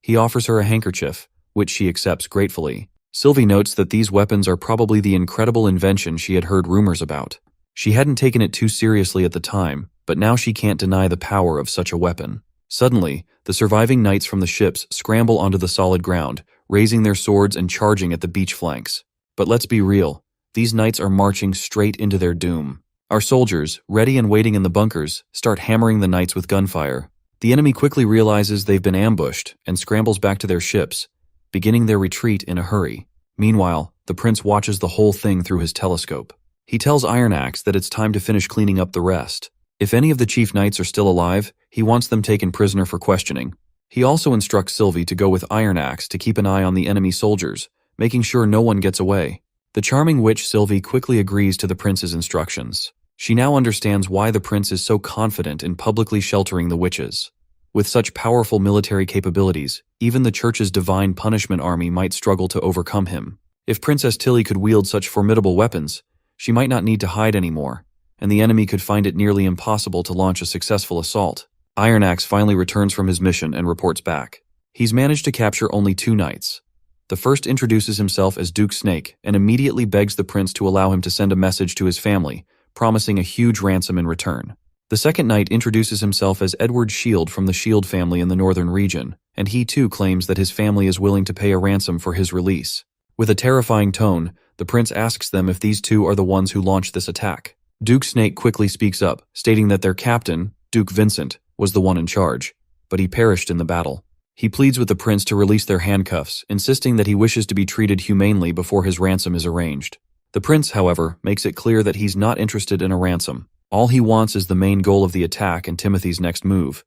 Speaker 1: He offers her a handkerchief, which she accepts gratefully. Sylvie notes that these weapons are probably the incredible invention she had heard rumors about. She hadn't taken it too seriously at the time, but now she can't deny the power of such a weapon. Suddenly, the surviving knights from the ships scramble onto the solid ground, raising their swords and charging at the beach flanks. But let's be real, these knights are marching straight into their doom. Our soldiers, ready and waiting in the bunkers, start hammering the knights with gunfire. The enemy quickly realizes they've been ambushed and scrambles back to their ships, beginning their retreat in a hurry. Meanwhile, the prince watches the whole thing through his telescope. He tells Iron Axe that it's time to finish cleaning up the rest. If any of the chief knights are still alive, he wants them taken prisoner for questioning. He also instructs Sylvie to go with Iron Axe to keep an eye on the enemy soldiers, making sure no one gets away. The charming witch Sylvie quickly agrees to the prince's instructions. She now understands why the prince is so confident in publicly sheltering the witches. With such powerful military capabilities, even the church's divine punishment army might struggle to overcome him. If Princess Tilly could wield such formidable weapons, she might not need to hide anymore, and the enemy could find it nearly impossible to launch a successful assault. Iron Axe finally returns from his mission and reports back. He's managed to capture only 2 knights. The first introduces himself as Duke Snake and immediately begs the prince to allow him to send a message to his family, promising a huge ransom in return. The second knight introduces himself as Edward Shield from the Shield family in the northern region, and he too claims that his family is willing to pay a ransom for his release. With a terrifying tone, the prince asks them if these 2 are the ones who launched this attack. Duke Snake quickly speaks up, stating that their captain, Duke Vincent, was the one in charge, but he perished in the battle. He pleads with the prince to release their handcuffs, insisting that he wishes to be treated humanely before his ransom is arranged. The prince, however, makes it clear that he's not interested in a ransom. All he wants is the main goal of the attack and Timothy's next move.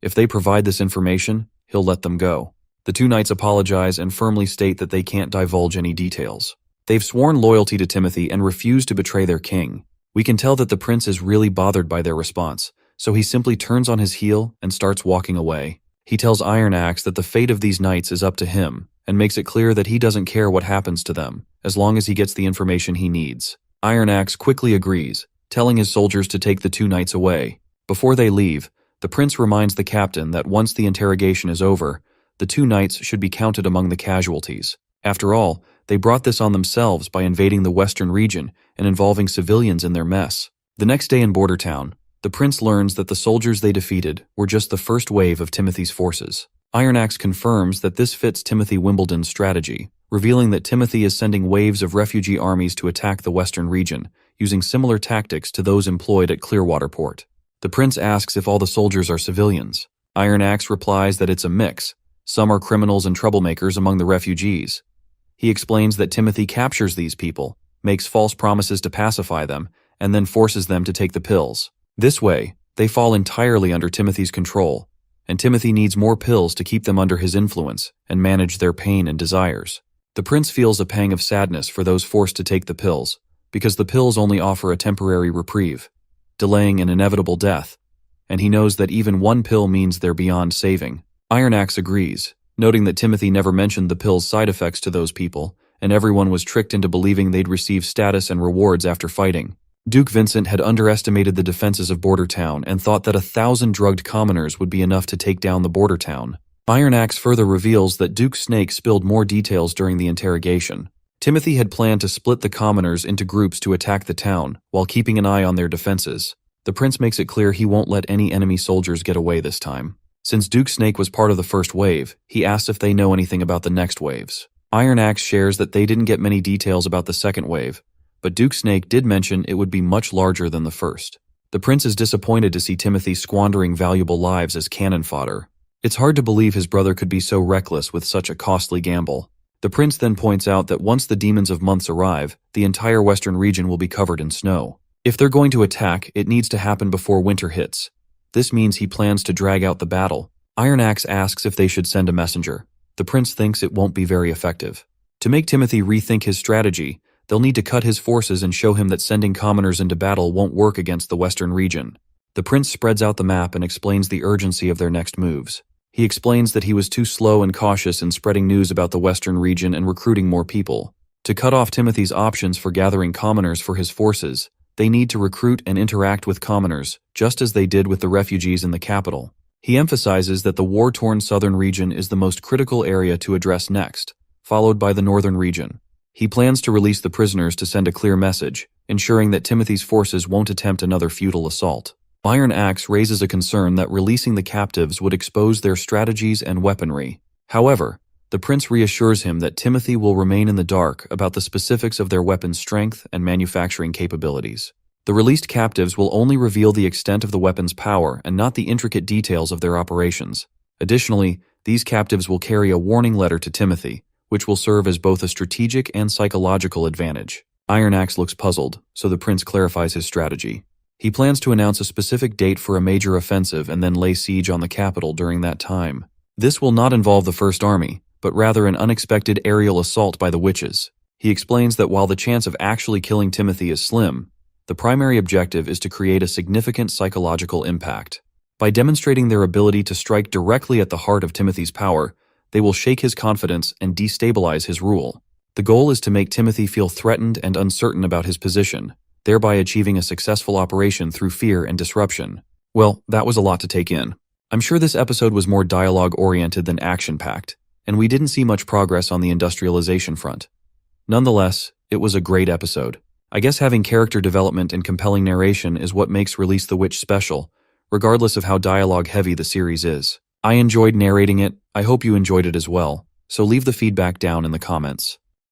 Speaker 1: If they provide this information, he'll let them go. The 2 knights apologize and firmly state that they can't divulge any details. They've sworn loyalty to Timothy and refuse to betray their king. We can tell that the prince is really bothered by their response, so he simply turns on his heel and starts walking away. He tells Iron Axe that the fate of these knights is up to him, and makes it clear that he doesn't care what happens to them, as long as he gets the information he needs. Iron Axe quickly agrees, telling his soldiers to take the 2 knights away. Before they leave, the prince reminds the captain that once the interrogation is over, the 2 knights should be counted among the casualties. After all, they brought this on themselves by invading the western region and involving civilians in their mess. The next day in Border Town, the prince learns that the soldiers they defeated were just the first wave of Timothy's forces. Iron Axe confirms that this fits Timothy Wimbledon's strategy, revealing that Timothy is sending waves of refugee armies to attack the western region, using similar tactics to those employed at Clearwater Port. The prince asks if all the soldiers are civilians. Iron Axe replies that it's a mix. Some are criminals and troublemakers among the refugees. He explains that Timothy captures these people, makes false promises to pacify them, and then forces them to take the pills. This way, they fall entirely under Timothy's control, and Timothy needs more pills to keep them under his influence and manage their pain and desires. The prince feels a pang of sadness for those forced to take the pills, because the pills only offer a temporary reprieve, delaying an inevitable death, and he knows that even one pill means they're beyond saving. Iron Axe agrees, noting that Timothy never mentioned the pill's side effects to those people, and everyone was tricked into believing they'd receive status and rewards after fighting. Duke Vincent had underestimated the defenses of Border Town and thought that 1,000 drugged commoners would be enough to take down the Border Town. Iron Axe further reveals that Duke Snake spilled more details during the interrogation. Timothy had planned to split the commoners into groups to attack the town, while keeping an eye on their defenses. The prince makes it clear he won't let any enemy soldiers get away this time. Since Duke Snake was part of the first wave, he asks if they know anything about the next waves. Iron Axe shares that they didn't get many details about the second wave, but Duke Snake did mention it would be much larger than the first. The prince is disappointed to see Timothy squandering valuable lives as cannon fodder. It's hard to believe his brother could be so reckless with such a costly gamble. The prince then points out that once the Demons of Months arrive, the entire western region will be covered in snow. If they're going to attack, it needs to happen before winter hits. This means he plans to drag out the battle. Iron Axe asks if they should send a messenger. The prince thinks it won't be very effective. To make Timothy rethink his strategy, they'll need to cut his forces and show him that sending commoners into battle won't work against the western region. The prince spreads out the map and explains the urgency of their next moves. He explains that he was too slow and cautious in spreading news about the western region and recruiting more people. To cut off Timothy's options for gathering commoners for his forces, they need to recruit and interact with commoners, just as they did with the refugees in the capital. He emphasizes that the war-torn southern region is the most critical area to address next, followed by the northern region. He plans to release the prisoners to send a clear message, ensuring that Timothy's forces won't attempt another futile assault. Iron Axe raises a concern that releasing the captives would expose their strategies and weaponry. However, the prince reassures him that Timothy will remain in the dark about the specifics of their weapons' strength and manufacturing capabilities. The released captives will only reveal the extent of the weapon's power and not the intricate details of their operations. Additionally, these captives will carry a warning letter to Timothy, which will serve as both a strategic and psychological advantage. Iron Axe looks puzzled, so the prince clarifies his strategy. He plans to announce a specific date for a major offensive and then lay siege on the capital during that time. This will not involve the First Army, but rather an unexpected aerial assault by the witches. He explains that while the chance of actually killing Timothy is slim, the primary objective is to create a significant psychological impact. By demonstrating their ability to strike directly at the heart of Timothy's power, they will shake his confidence and destabilize his rule. The goal is to make Timothy feel threatened and uncertain about his position, thereby achieving a successful operation through fear and disruption. Well, that was a lot to take in. I'm sure this episode was more dialogue-oriented than action-packed, and we didn't see much progress on the industrialization front. Nonetheless, it was a great episode. I guess having character development and compelling narration is what makes Release the Witch special, regardless of how dialogue-heavy the series is. I enjoyed narrating it, I hope you enjoyed it as well, so leave the feedback down in the comments.